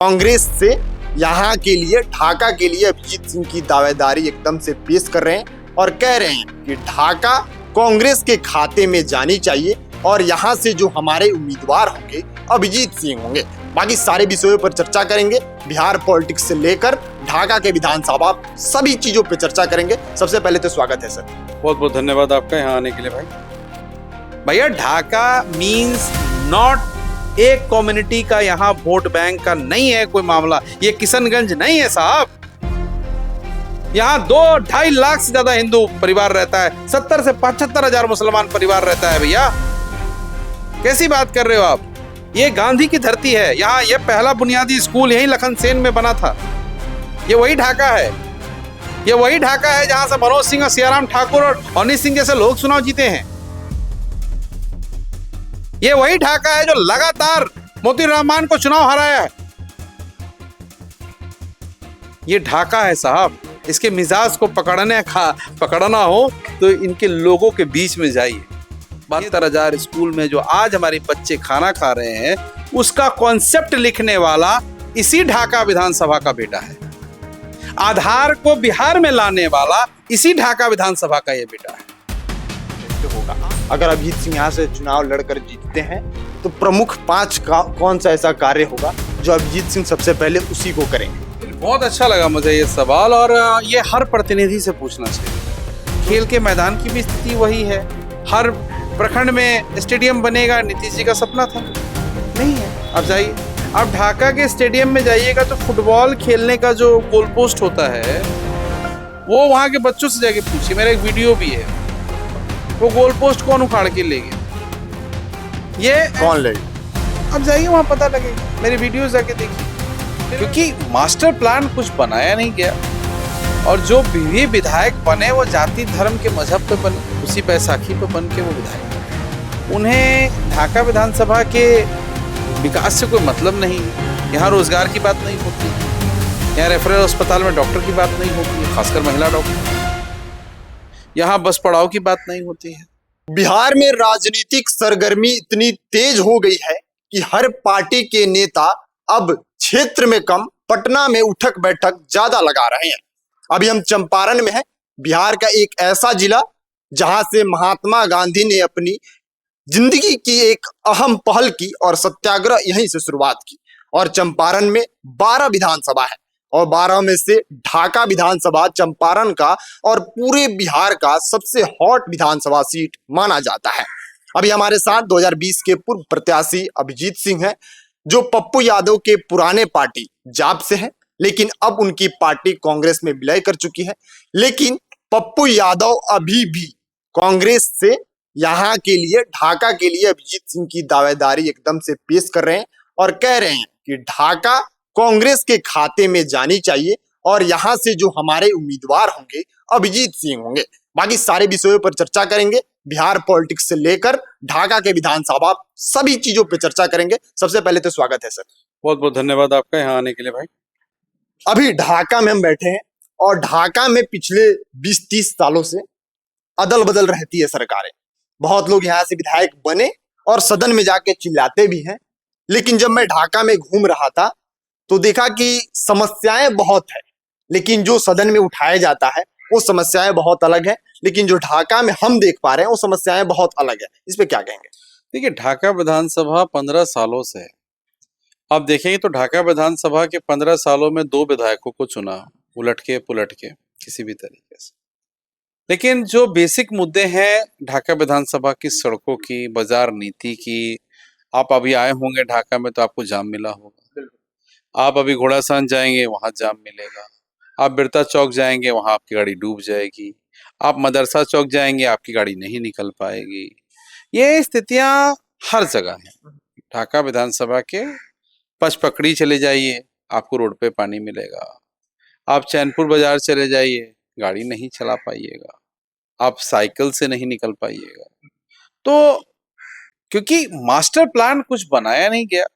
कांग्रेस से यहाँ के लिए ढाका के लिए अभिजीत सिंह की दावेदारी एकदम से पेश कर रहे हैं और कह रहे हैं कि ढाका कांग्रेस के खाते में जानी चाहिए और यहाँ से जो हमारे उम्मीदवार होंगे अभिजीत सिंह होंगे। बाकी सारे विषयों पर चर्चा करेंगे, बिहार पॉलिटिक्स से लेकर ढाका के विधानसभा सभी चीजों पर चर्चा करेंगे। सबसे पहले तो स्वागत है सर। बहुत बहुत धन्यवाद आपका यहाँ आने के लिए भाई। भैया ढाका मीन्स नॉट एक कम्युनिटी का, यहाँ वोट बैंक का नहीं है कोई मामला। ये किशनगंज नहीं है साहब। यहाँ 2-2.5 लाख से ज्यादा हिंदू परिवार रहता है, 70 से 75 हजार मुसलमान परिवार रहता है। भैया कैसी बात कर रहे हो आप? ये गांधी की धरती है। यहाँ ये पहला बुनियादी स्कूल यही लखन सेन में बना था। ये वही ढाका है। ये वही ढाका है जहां से मनोज सिंह और सियाराम ठाकुर और अनिल सिंह जैसे लोग चुनाव जीते हैं। ये वही ढाका है जो लगातार मोती रहमान को चुनाव हराया है। ये ढाका है साहब। इसके मिजाज को पकड़ना हो तो इनके लोगों के बीच में जाइए। 72,000 स्कूल में जो आज हमारे बच्चे खाना खा रहे हैं, उसका कॉन्सेप्ट लिखने वाला इसी ढाका विधानसभा का बेटा है। आधार को बिहार में लाने वाला इसी ढाका विधानसभा का ये बेटा है। होगा अगर अभिजीत सिंह यहाँ से चुनाव लड़कर जीतते हैं तो प्रमुख 5 का कौन सा ऐसा कार्य होगा जो अभिजीत सिंह सबसे पहले उसी को करेंगे? बहुत अच्छा लगा मुझे ये सवाल, और ये हर प्रतिनिधि से पूछना चाहिए। खेल के मैदान की भी स्थिति वही है। हर प्रखंड में स्टेडियम बनेगा, नीतीश जी का सपना था, नहीं है। अब जाइए, अब ढाका के स्टेडियम में जाइएगा तो फुटबॉल खेलने का जो गोल पोस्ट होता है वो वहाँ के बच्चों से जाके पूछिए। मेरा एक वीडियो भी है। वो गोल पोस्ट कौन उखाड़ के ले गया, ये कौन ले? अब जाइए वहाँ पता लगेगा। मेरे वीडियो जाके देखिए। क्योंकि मास्टर प्लान कुछ बनाया नहीं गया, और जो भी विधायक बने वो जाति धर्म के मजहब पे बने, उसी बैसाखी पे बन के वो विधायक। उन्हें ढाका विधानसभा के विकास से कोई मतलब नहीं है। यहाँ रोजगार की बात नहीं होती, यहाँ रेफरल अस्पताल में डॉक्टर की बात नहीं होती है, खासकर महिला डॉक्टर। यहाँ बस पड़ाव की बात नहीं होती है। बिहार में राजनीतिक सरगर्मी इतनी तेज हो गई है कि हर पार्टी के नेता अब क्षेत्र में कम, पटना में उठक बैठक ज्यादा लगा रहे हैं। अभी हम चंपारण में हैं, बिहार का एक ऐसा जिला जहां से महात्मा गांधी ने अपनी जिंदगी की एक अहम पहल की और सत्याग्रह यहीं से शुरुआत की। और चंपारण में 12 विधानसभा है और 12 में से ढाका विधानसभा चंपारण का और पूरे बिहार का सबसे हॉट विधानसभा सीट माना जाता है। अभी हमारे साथ 2020 के पूर्व प्रत्याशी अभिजीत सिंह हैं, जो पप्पू यादव के पुराने पार्टी जाप से हैं, लेकिन अब उनकी पार्टी कांग्रेस में विलय कर चुकी है। लेकिन पप्पू यादव अभी भी कांग्रेस से यहाँ के लिए, ढाका के लिए अभिजीत सिंह की दावेदारी एकदम से पेश कर रहे हैं और कह रहे हैं कि ढाका कांग्रेस के खाते में जानी चाहिए और यहाँ से जो हमारे उम्मीदवार होंगे अभिजीत सिंह होंगे। बाकी सारे विषयों पर चर्चा करेंगे, बिहार पॉलिटिक्स से लेकर ढाका के विधानसभा सभी चीजों पर चर्चा करेंगे। सबसे पहले तो स्वागत है सर। बहुत बहुत धन्यवाद आपका यहाँ आने के लिए भाई। अभी ढाका में हम बैठे हैं और ढाका में पिछले 20-30 सालों से अदल बदल रहती है सरकारें। बहुत लोग यहाँ से विधायक बने और सदन में जाके चिल्लाते भी हैं। लेकिन जब मैं ढाका में घूम रहा था तो देखा कि समस्याएं बहुत है, लेकिन जो सदन में उठाया जाता है वो समस्याएं बहुत अलग है। लेकिन जो ढाका में हम देख पा रहे हैं वो समस्याएं बहुत अलग है। इस पे क्या कहेंगे? देखिए, ढाका विधानसभा 15 सालों से है। आप देखेंगे तो ढाका विधानसभा के 15 सालों में 2 विधायकों को चुना, उलट के पुलट के किसी भी तरीके से। लेकिन जो बेसिक मुद्दे हैं ढाका विधानसभा की, सड़कों की, बाजार नीति की, आप अभी आए होंगे ढाका में तो आपको जाम मिला होगा। आप अभी घोड़ासान जाएंगे वहां जाम मिलेगा। आप बिरता चौक जाएंगे वहां आपकी गाड़ी डूब जाएगी। आप मदरसा चौक जाएंगे आपकी गाड़ी नहीं निकल पाएगी। ये स्थितियां हर जगह हैं। ढाका विधानसभा के पचपकड़ी चले जाइए, आपको रोड पे पानी मिलेगा। आप चैनपुर बाजार चले जाइए, गाड़ी नहीं चला पाइएगा। आप साइकिल से नहीं निकल पाइएगा। तो क्योंकि मास्टर प्लान कुछ बनाया नहीं गया,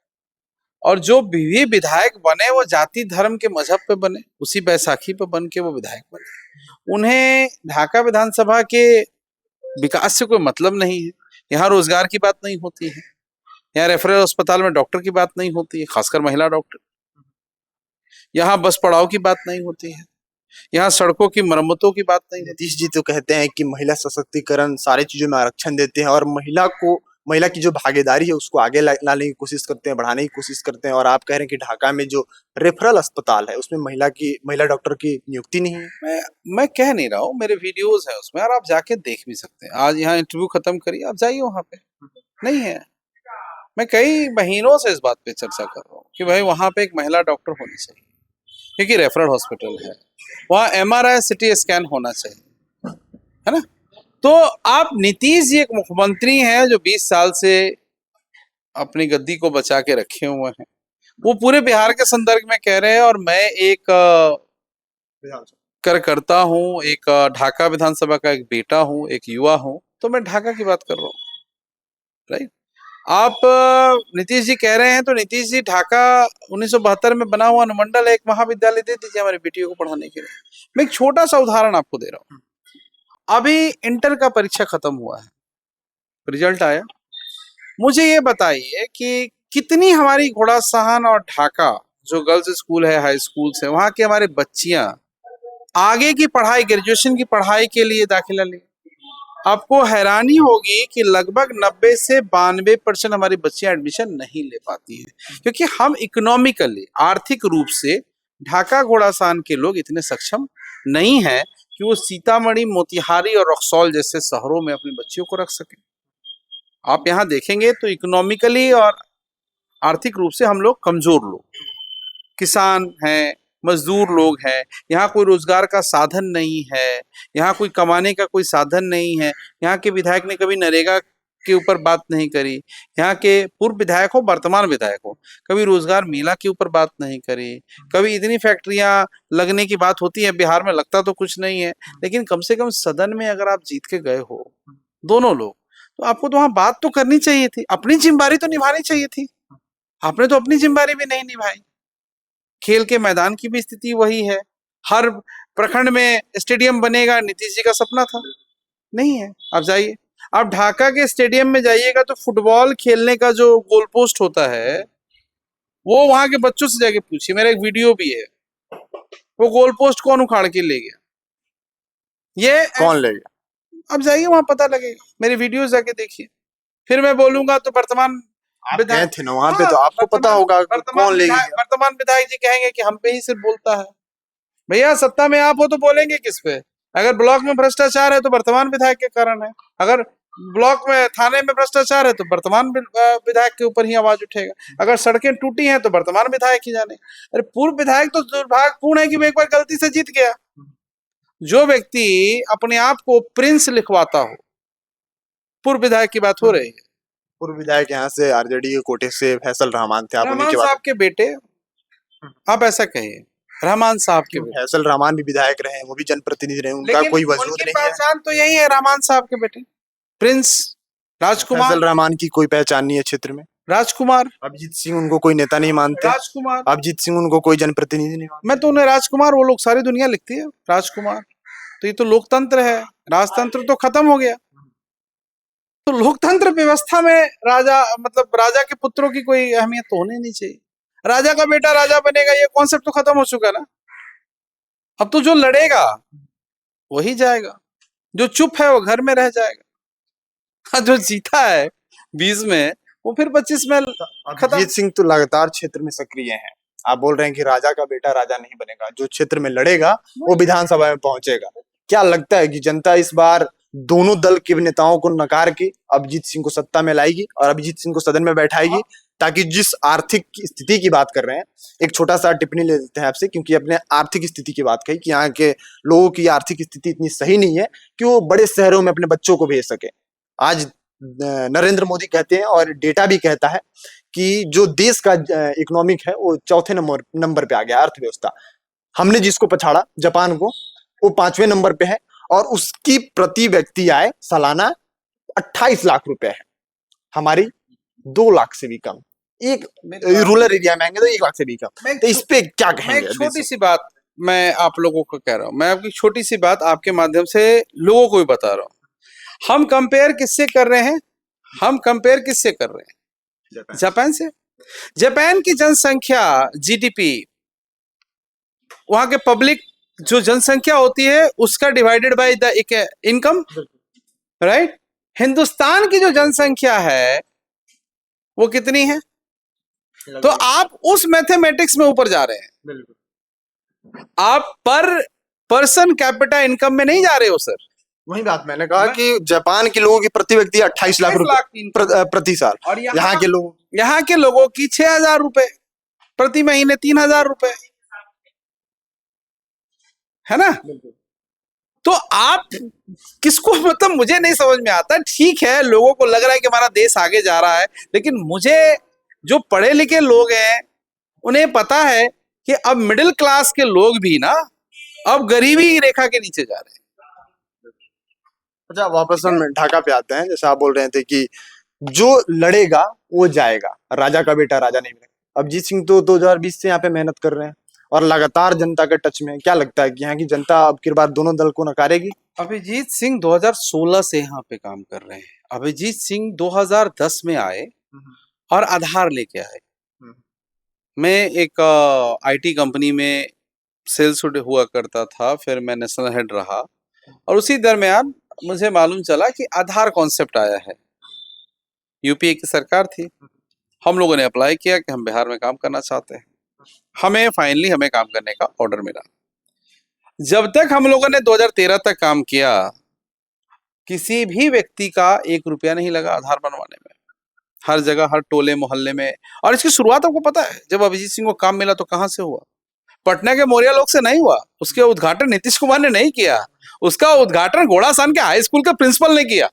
और जो भी विधायक बने वो जाति धर्म के मजहब पे बने, उसी बैसाखी पे बन के वो विधायक बने। उन्हें ढाका विधानसभा के विकास से कोई मतलब नहीं है। यहाँ रोजगार की बात नहीं होती है, यहाँ रेफरल अस्पताल में डॉक्टर की बात नहीं होती है, खासकर महिला डॉक्टर। यहाँ बस पड़ाव की बात नहीं होती है, यहाँ सड़कों की मरम्मतों की बात नहीं होती। नीतीश जी तो कहते हैं कि महिला सशक्तिकरण सारी चीजों में आरक्षण देते हैं और महिला की जो भागीदारी है उसको आगे लाने की कोशिश करते हैं, बढ़ाने की कोशिश करते हैं। और आप कह रहे हैं कि ढाका में जो रेफरल अस्पताल है उसमें महिला डॉक्टर की नियुक्ति नहीं है। मैं कह नहीं रहा हूँ, मेरे वीडियोस हैं उसमें और आप जाके देख भी सकते हैं। आज यहाँ इंटरव्यू खत्म करिए, आप जाइए वहां पे, नहीं है। मैं कई महीनों से इस बात पे चर्चा कर रहा हूँ कि भाई वहां पे एक महिला डॉक्टर होनी चाहिए, क्योंकि रेफरल हॉस्पिटल है, वहाँ MRI CT स्कैन होना चाहिए, है ना। तो आप नीतीश जी एक मुख्यमंत्री हैं जो 20 साल से अपनी गद्दी को बचा के रखे हुए हैं, वो पूरे बिहार के संदर्भ में कह रहे हैं। और मैं एक कार्यकर्ता हूँ, एक ढाका विधानसभा का एक बेटा हूँ, एक युवा हूँ, तो मैं ढाका की बात कर रहा हूँ, राइट। आप नीतीश जी कह रहे हैं तो नीतीश जी ढाका 1972 में बना हुआ अनुमंडल एक महाविद्यालय दे दीजिए हमारी बेटियों को पढ़ाने के लिए। मैं एक छोटा सा उदाहरण आपको दे रहा हूँ। अभी इंटर का परीक्षा खत्म हुआ है, रिजल्ट आया। मुझे ये बताइए कि कितनी हमारी घोड़ासहन और ढाका जो गर्ल्स स्कूल है, हाई स्कूल है, वहां की हमारी बच्चियां आगे की पढ़ाई, ग्रेजुएशन की पढ़ाई के लिए दाखिला लें। आपको हैरानी होगी कि लगभग 90 से 92% हमारी बच्चियां एडमिशन नहीं ले पाती हैं, क्योंकि हम इकोनॉमिकली, आर्थिक रूप से ढाका घोड़ासहन के लोग इतने सक्षम नहीं हैं कि वो सीतामढ़ी, मोतिहारी और रक्सौल जैसे शहरों में अपनी बच्चियों को रख सकें। आप यहाँ देखेंगे तो इकोनॉमिकली और आर्थिक रूप से हम लोग कमजोर लोग, किसान हैं, मजदूर लोग हैं, यहाँ कोई रोजगार का साधन नहीं है, यहाँ कोई कमाने का कोई साधन नहीं है। यहाँ के विधायक ने कभी नरेगा के ऊपर बात नहीं करी, यहाँ के पूर्व विधायक हो, वर्तमान विधायक हो, कभी रोजगार मेला के ऊपर बात नहीं करी, कभी इतनी फैक्ट्रियां लगने की बात होती है बिहार में, लगता तो कुछ नहीं है, लेकिन कम से कम सदन में अगर आप जीत के गए हो दोनों लोग, तो आपको तो वहां बात तो करनी चाहिए थी, अपनी जिम्मेदारी तो निभानी चाहिए थी। आपने तो अपनी जिम्मेदारी भी नहीं निभाई। खेल के मैदान की भी स्थिति वही है, हर प्रखंड में स्टेडियम बनेगा, नीतीश जी का सपना था, नहीं है। आप जाइए, आप ढाका के स्टेडियम में जाइएगा तो फुटबॉल खेलने का जो गोल पोस्ट होता है वो वहां के बच्चों से जाके पूछिए, मेरा एक वीडियो भी है, वो गोल पोस्ट कौन उखाड़ के ले गया, ये कौन ले गया? अब जाइए वहां पता लगेगा, मेरे वीडियो जाके देखिए। फिर मैं बोलूंगा तो वर्तमान आप गए थे ना वहां पे, तो आपको पता होगा कौन ले गया। वर्तमान विधायक जी कहेंगे कि हम पे ही सिर्फ बोलता है। भैया सत्ता में आप हो तो बोलेंगे किस पे? अगर ब्लॉक में भ्रष्टाचार है तो वर्तमान विधायक के कारण है, अगर ब्लॉक में, थाने में भ्रष्टाचार है तो वर्तमान विधायक के ऊपर ही आवाज उठेगा, अगर सड़कें टूटी हैं तो वर्तमान विधायक ही जाने। अरे पूर्व विधायक तो दुर्भाग्यपूर्ण है कि वो एक बार गलती से जीत गया। जो व्यक्ति अपने आप को प्रिंस लिखवाता हो, पूर्व विधायक की बात हो रही है, पूर्व विधायक यहाँ से आरजेडी के कोटे से फैसल रहमान थे, आप उन्हीं के साहब के बेटे, आप ऐसा कहिए, रहमान साहब के बेटे। फैसल रहमान भी विधायक रहे, वो भी जनप्रतिनिधि रहे, उनका कोई वजूद नहीं है। पहचान तो यही है, रहमान साहब के बेटे, प्रिंस राजकुमार। फैसल रहमान की कोई पहचान नहीं है क्षेत्र में। राजकुमार, अभिजीत सिंह उनको कोई नेता नहीं मानते। राजकुमार, अभिजीत सिंह उनको कोई जनप्रतिनिधि नहीं मानते। मैं तो उन्हें राजकुमार, वो लोग सारी दुनिया लिखती है राजकुमार। तो ये तो लोकतंत्र है, राजतंत्र तो खत्म हो गया। तो लोकतंत्र व्यवस्था में राजा, मतलब राजा के पुत्रों की कोई अहमियत तो होनी नहीं चाहिए। राजा का बेटा राजा बनेगा, ये कॉन्सेप्ट तो खत्म हो चुका ना। अब तो जो लड़ेगा वही जाएगा, जो चुप है वो घर में रह जाएगा, जो जीता है 20 में वो फिर 25 में खत्म। अभिजीत सिंह तो लगातार क्षेत्र में सक्रिय हैं। आप बोल रहे हैं कि राजा का बेटा राजा नहीं बनेगा, जो क्षेत्र में लड़ेगा वो विधानसभा में पहुंचेगा। क्या लगता है कि जनता इस बार दोनों दल के नेताओं को नकार के अभिजीत सिंह को सत्ता में लाएगी और अभिजीत सिंह को सदन में बैठाएगी, ताकि जिस आर्थिक स्थिति की बात कर रहे हैं, एक छोटा सा टिप्पणी ले लेते हैं आपसे, क्योंकि अपने आर्थिक स्थिति की बात कही कि यहाँ के लोगों की आर्थिक स्थिति इतनी सही नहीं है कि वो बड़े शहरों में अपने बच्चों को भेज सके। आज नरेंद्र मोदी कहते हैं और डेटा भी कहता है कि जो देश का इकोनॉमिक है वो चौथे नंबर पे आ गया, अर्थव्यवस्था। हमने जिसको पछाड़ा, जापान को, वो 5वें नंबर पे है और उसकी प्रति व्यक्ति आय सालाना 28 लाख रुपए है, हमारी 2 लाख से भी कम। एक रूरल एरिया में आएंगे तो 1 लाख से भी कम। तो इस पे क्या कहेंगे? छोटी सी बात मैं आप लोगों को कह रहा हूं, मैं आपकी छोटी सी बात आपके माध्यम से लोगों को भी बता रहा हूं। हम कंपेयर किससे कर रहे हैं? हम कंपेयर किससे कर रहे हैं? जापान से। जापान की जनसंख्या, जीडीपी वहां के पब्लिक जो जनसंख्या होती है उसका divided by the income, right. Hindustan की जो जनसंख्या है वो कितनी है? तो आप उस मैथमेटिक्स में ऊपर जा रहे हैं, आप पर पर्सन कैपिटा इनकम में नहीं जा रहे हो सर। वही बात मैंने कहा कि जापान के लोगों की प्रति व्यक्ति 28 लाख रुपए प्रति साल, और यहाँ के लोगों की 6,000 रुपए प्रति महीने, 3,000 रुपए, है ना। तो आप किसको, मतलब मुझे नहीं समझ में आता। ठीक है, लोगों को लग रहा है कि हमारा देश आगे जा रहा है, लेकिन मुझे जो पढ़े लिखे लोग हैं उन्हें पता है कि अब मिडिल क्लास के लोग भी ना अब गरीबी रेखा के नीचे जा रहे हैं। अच्छा, वापस हम ढाका पे आते हैं। जैसे आप बोल रहे थे कि जो लड़ेगा वो जाएगा, राजा का बेटा राजा नहीं बनेगा। अभिजीत सिंह तो 2020 से यहाँ पे मेहनत कर रहे हैं और लगातार जनता के टच में है। क्या लगता है कि यहाँ की जनता अब की बार दोनों दल को नकारेगी? अभिजीत सिंह 2016 से यहाँ पे काम कर रहे हैं। अभिजीत सिंह 2010 में आए और आधार लेके आए। मैं एक आईटी कंपनी में सेल्स हुआ करता था, फिर मैं नेशनल हेड रहा, और उसी दरमियान मुझे मालूम चला कि आधार कॉन्सेप्ट आया है। यूपीए की सरकार थी, हम लोगों ने अप्लाई किया कि हम बिहार में काम करना चाहते हैं। हमें काम करने का ऑर्डर मिला। जब तक हम लोगों ने 2013 तक काम किया, किसी भी व्यक्ति का 1 रुपया नहीं लगा आधार बनवाने में। हर जगह, हर टोले मोहल्ले में। और इसकी शुरुआत आपको पता है जब अभिजीत सिंह को काम मिला तो कहां से हुआ? पटना के मौर्या लोग से नहीं हुआ। उसके उद्घाटन नीतीश कुमार ने नहीं किया, उसका उद्घाटन घोड़ासान के हाई स्कूल के प्रिंसिपल ने किया।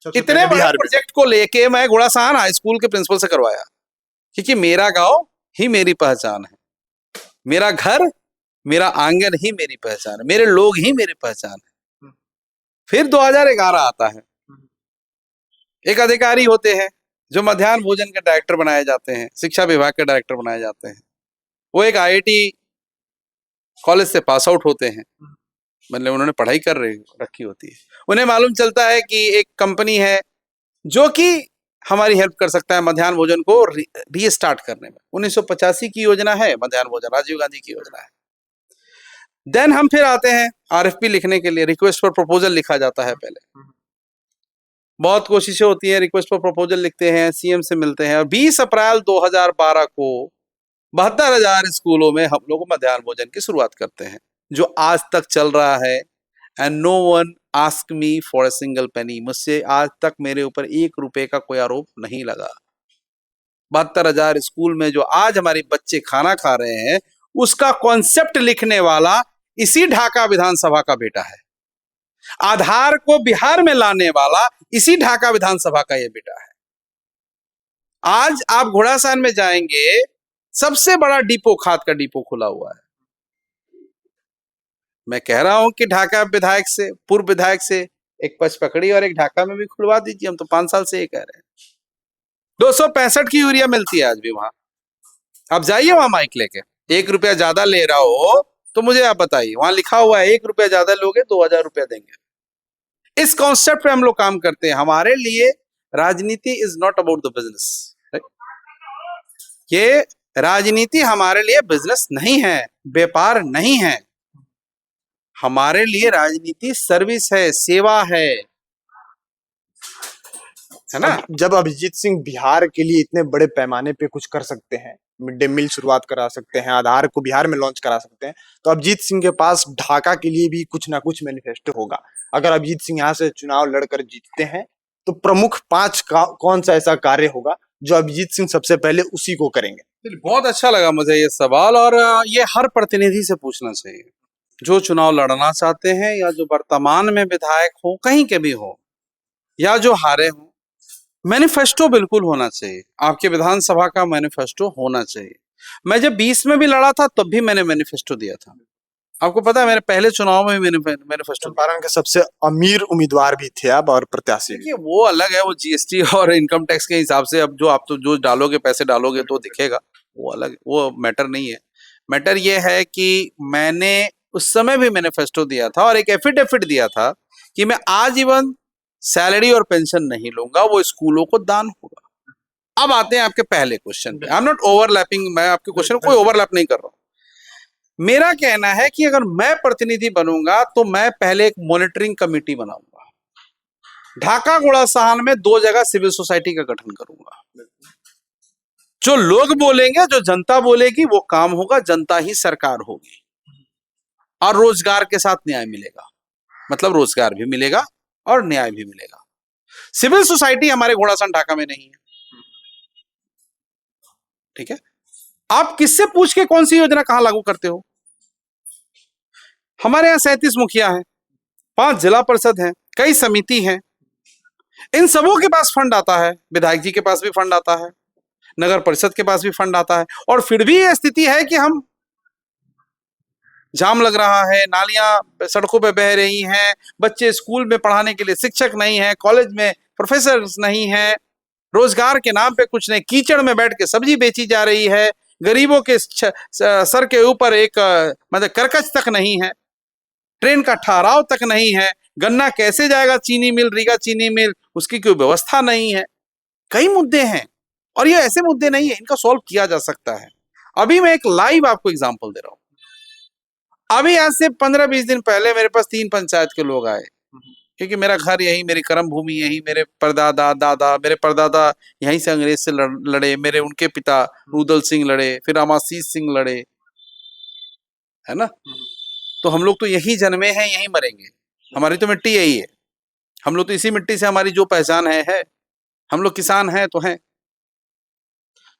इतने बड़े प्रोजेक्ट को लेके मैं घोड़ासान हाई स्कूल के प्रिंसिपल से करवाया, क्योंकि मेरा गांव ही मेरी पहचान है, मेरा घर, मेरा आंगन ही मेरी पहचान है, मेरे लोग ही मेरी पहचान है। फिर 2011 आता है, एक अधिकारी होते हैं जो मध्याह्न भोजन के डायरेक्टर बनाए जाते हैं, शिक्षा विभाग के डायरेक्टर बनाए जाते हैं। वो एक आईआईटी कॉलेज से पास आउट होते हैं, मतलब उन्होंने पढ़ाई कर रखी होती है। उन्हें मालूम चलता है कि एक कंपनी है जो कि हमारी हेल्प कर सकता है मध्याह्न भोजन को रीस्टार्ट करने में। 1985 की योजना है मध्याह्न भोजन, राजीव गांधी की योजना है। देन हम फिर आते हैं आरएफपी लिखने के लिए, रिक्वेस्ट फॉर प्रपोजल लिखा जाता है। पहले बहुत कोशिशें होती हैं, रिक्वेस्ट फॉर प्रपोजल लिखते हैं, सीएम से मिलते हैं, और 20 अप्रैल 2012 को 72,000 स्कूलों में हम लोग मध्याह्न भोजन की शुरुआत करते हैं, जो आज तक चल रहा है। And no one ask me for a single penny. मुझसे आज तक मेरे ऊपर 1 रुपए का कोई आरोप नहीं लगा। 72,000 स्कूल में जो आज हमारे बच्चे खाना खा रहे हैं, उसका कॉन्सेप्ट लिखने वाला इसी ढाका विधानसभा का बेटा है। आधार को बिहार में लाने वाला इसी ढाका विधानसभा का ये बेटा है। आज आप घोड़ासान में जाएंगे, सबसे बड़ा डिपो, खाद का डिपो खुला हुआ है। मैं कह रहा हूं कि ढाका विधायक से, पूर्व विधायक से एक पचपकड़ी और एक ढाका में भी खुलवा दीजिए। हम तो 5 साल से ये कह रहे हैं। 265 की यूरिया मिलती है आज भी वहां। आप जाइए वहां माइक लेके, 1 रुपया ज्यादा ले रहा हो तो मुझे आप बताइए, वहां लिखा हुआ है 1 रुपया ज्यादा लोगे 2,000 रुपया देंगे। इस कॉन्सेप्ट पे हम लोग काम करते हैं। हमारे लिए राजनीति is not about the business. ये राजनीति हमारे लिए बिजनेस नहीं है, व्यापार नहीं है। हमारे लिए राजनीति सर्विस है, सेवा है ना। जब अभिजीत सिंह बिहार के लिए इतने बड़े पैमाने पे कुछ कर सकते हैं, मिड डे मील शुरुआत करा सकते हैं, आधार को बिहार में लॉन्च करा सकते हैं, तो अभिजीत सिंह के पास ढाका के लिए भी कुछ ना कुछ मैनिफेस्टो होगा। अगर अभिजीत सिंह यहाँ से चुनाव लड़कर जीतते हैं तो प्रमुख 5 कौन सा ऐसा कार्य होगा जो अभिजीत सिंह सबसे पहले उसी को करेंगे? बहुत अच्छा लगा मुझे ये सवाल, और ये हर प्रतिनिधि से पूछना चाहिए जो चुनाव लड़ना चाहते हैं, या जो वर्तमान में विधायक हो, कहीं के भी हो, या जो हारे हो। मैनिफेस्टो बिल्कुल होना चाहिए। आपके विधानसभा का मैनिफेस्टो होना चाहिए। मैं जब 20 में भी लड़ा था तब भी मैंने मैनिफेस्टो दिया था। आपको पता है, मेरे पहले चुनाव में भी मैनिफेस्टो। चंपारण के सबसे अमीर उम्मीदवार भी थे आप और प्रत्याशी। देखिए वो अलग है, वो जीएसटी और इनकम टैक्स के हिसाब से अब जो आप तो जो डालोगे, पैसे डालोगे तो दिखेगा, वो अलग, वो मैटर नहीं है। मैटर ये है कि मैंने उस समय भी मैनिफेस्टो दिया था और एक एफिडेविट दिया था कि मैं आजीवन सैलरी और पेंशन नहीं लूंगा, वो स्कूलों को दान होगा। अब आते हैं आपके पहले क्वेश्चन पे। आई एम नॉट ओवरलैपिंग, मैं आपके क्वेश्चन को कोई ओवरलैप नहीं कर रहा हूं। मेरा कहना है कि अगर मैं प्रतिनिधि बनूंगा तो मैं पहले एक मॉनिटरिंग कमेटी बनाऊंगा। ढाका घोड़ासहान में 2 जगह सिविल सोसाइटी का गठन करूंगा। जो लोग बोलेंगे, जो जनता बोलेगी, वो काम होगा, जनता ही सरकार होगी। और रोजगार के साथ न्याय मिलेगा, मतलब रोजगार भी मिलेगा और न्याय भी मिलेगा। सिविल सोसाइटी हमारे घोड़ासहान ढाका में नहीं है, ठीक है। आप किससे पूछ के कौन सी योजना कहां लागू करते हो? हमारे यहाँ 37 मुखिया हैं, 5 जिला परिषद हैं, कई समिति हैं, इन सबों के पास फंड आता है, विधायक जी के पास भी फंड आता है, नगर परिषद के पास भी फंड आता है, और फिर भी ये स्थिति है कि हम जाम लग रहा है, नालियां सड़कों पे बह रही हैं, बच्चे स्कूल में पढ़ाने के लिए शिक्षक नहीं है, कॉलेज में प्रोफेसर नहीं है, रोजगार के नाम पे कुछ नहीं, कीचड़ में बैठ के सब्जी बेची जा रही है, गरीबों के सर के ऊपर एक मतलब करकच तक नहीं है, ट्रेन का ठहराव तक नहीं है, गन्ना कैसे जाएगा चीनी मिल, रीगा चीनी मिल, उसकी कोई व्यवस्था नहीं है। कई मुद्दे हैं और ये ऐसे मुद्दे नहीं है, इनका सॉल्व किया जा सकता है। अभी मैं एक लाइव आपको एग्जांपल दे रहा हूं। अभी आज से 15-20 दिन पहले मेरे पास 3 पंचायत के लोग आए, क्योंकि मेरा घर यही, मेरी कर्म भूमि यही, मेरे परदादा दादा, मेरे परदादा यहीं से अंग्रेज से लड़े, मेरे उनके पिता रुदल सिंह लड़े, फिर अमाशीष सिंह लड़े, है ना। तो हम लोग तो यही जन्मे हैं, यही मरेंगे, हमारी तो मिट्टी यही है, हम लोग तो इसी मिट्टी से हमारी जो पहचान है, हम लोग किसान हैं तो हैं।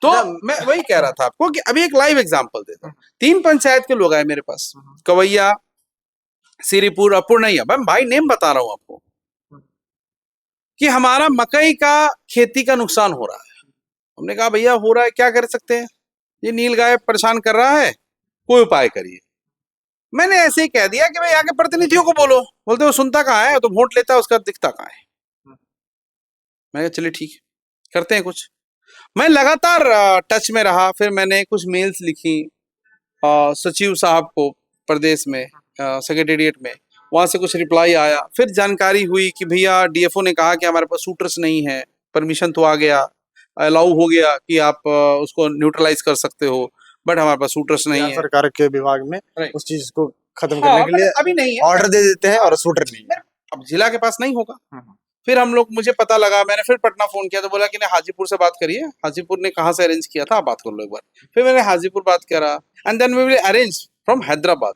तो मैं वही कह रहा था आपको कि अभी एक लाइव एग्जांपल देता हूँ। 3 पंचायत के लोग आए मेरे पास, कवैया, सिरीपुर, अपूर्णैया, मैं भाई नेम बता रहा हूं आपको, कि हमारा मकई का खेती का नुकसान हो रहा है। हमने कहा भैया हो रहा है, क्या कर सकते हैं, ये नील गाय परेशान कर रहा है, कोई उपाय करिए। मैंने ऐसे ही कह दिया कि भाई यहाँ के प्रतिनिधियों को बोलो, बोलते वो सुनता कहाँ है, तो वोट लेता है, उसका दिखता कहाँ है। मैं चलिए ठीक है, करते हैं कुछ। मैं लगातार टच में रहा, फिर मैंने कुछ मेल्स लिखी सचिव साहब को प्रदेश में, सेक्रेटेरिएट में, वहां से कुछ रिप्लाई आया। फिर जानकारी हुई कि भैया डीएफओ ने कहा कि हमारे पास शूटर्स नहीं है, परमिशन तो आ गया, अलाउ हो गया कि आप उसको न्यूट्रलाइज कर सकते हो, बट हमारे पास शूटर्स नहीं है। सरकार के विभाग में उस चीज को खत्म हाँ, करने के लिए अभी नहीं है, ऑर्डर दे देते हैं और शूटर नहीं है। अब जिला के पास नहीं होगा। फिर हम लोग, मुझे पता लगा, मैंने फिर पटना फोन किया तो बोला कि नहीं, हाजीपुर से बात करिए, हाजीपुर ने कहाँ से अरेंज किया था, आप बात कर लो एक बार। फिर मैंने हाजीपुर बात करा, and then we will arrange from Hyderabad.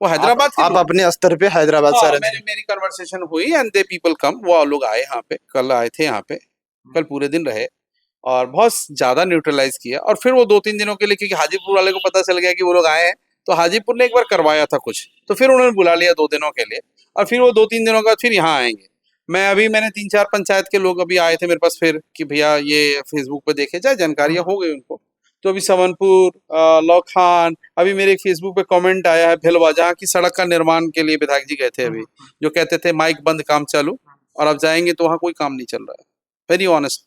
वो हैदराबाद के आप अपने स्तर पे हैदराबाद से arrange मेरी कन्वर्सेशन हुई, एंड दे पीपल कम, वो लोग आए यहाँ पे, कल आए थे यहाँ पे, कल पूरे दिन रहे और बहुत ज्यादा न्यूट्रलाइज किया। और फिर वो 2-3 दिनों के लिए, क्योंकि हाजीपुर वाले को पता चल गया कि वो लोग आए हैं, तो हाजीपुर ने एक बार करवाया था कुछ, तो फिर उन्होंने बुला लिया 2 दिनों के लिए, और फिर वो 2-3 दिनों के बाद फिर यहाँ आएंगे। मैंने 3-4 पंचायत के लोग अभी आए थे मेरे पास फिर, कि भैया ये फेसबुक पे देखे जाए, जानकारियां हो गई उनको। तो अभी समनपुर, लौखान, अभी मेरे फेसबुक पे कमेंट आया है भेलवा, जहाँ की सड़क का निर्माण के लिए विधायक जी गए थे अभी, जो कहते थे माइक बंद काम चालू, और अब जाएंगे तो वहाँ कोई काम नहीं चल रहा है। वेरी ऑनेस्ट,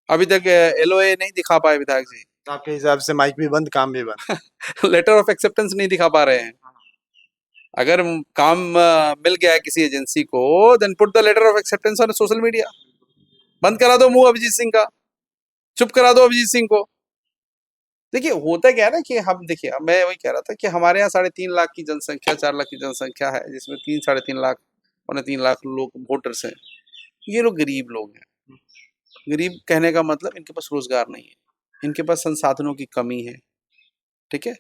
अभी तक एलओए नहीं दिखा पाए विधायक जी। आपके हिसाब से माइक भी बंद, काम भी बंद। लेटर ऑफ एक्सेप्टेंस नहीं दिखा पा रहे हैं। अगर काम मिल गया है किसी एजेंसी को, then put the letter of acceptance on social media. बंद करा दो मुंह अभिजीत सिंह का, चुप करा दो अभिजीत सिंह को। देखिए होता क्या है ना कि हम, देखिए मैं वही कह रहा था कि हमारे यहाँ 3.5 लाख की जनसंख्या, 4 लाख की जनसंख्या है, जिसमें 3-3.5 लाख, 3 लाख लोग वोटर्स हैं। ये लोग गरीब लोग हैं। गरीब कहने का मतलब इनके पास रोजगार नहीं है, इनके पास संसाधनों की कमी है, ठीक है।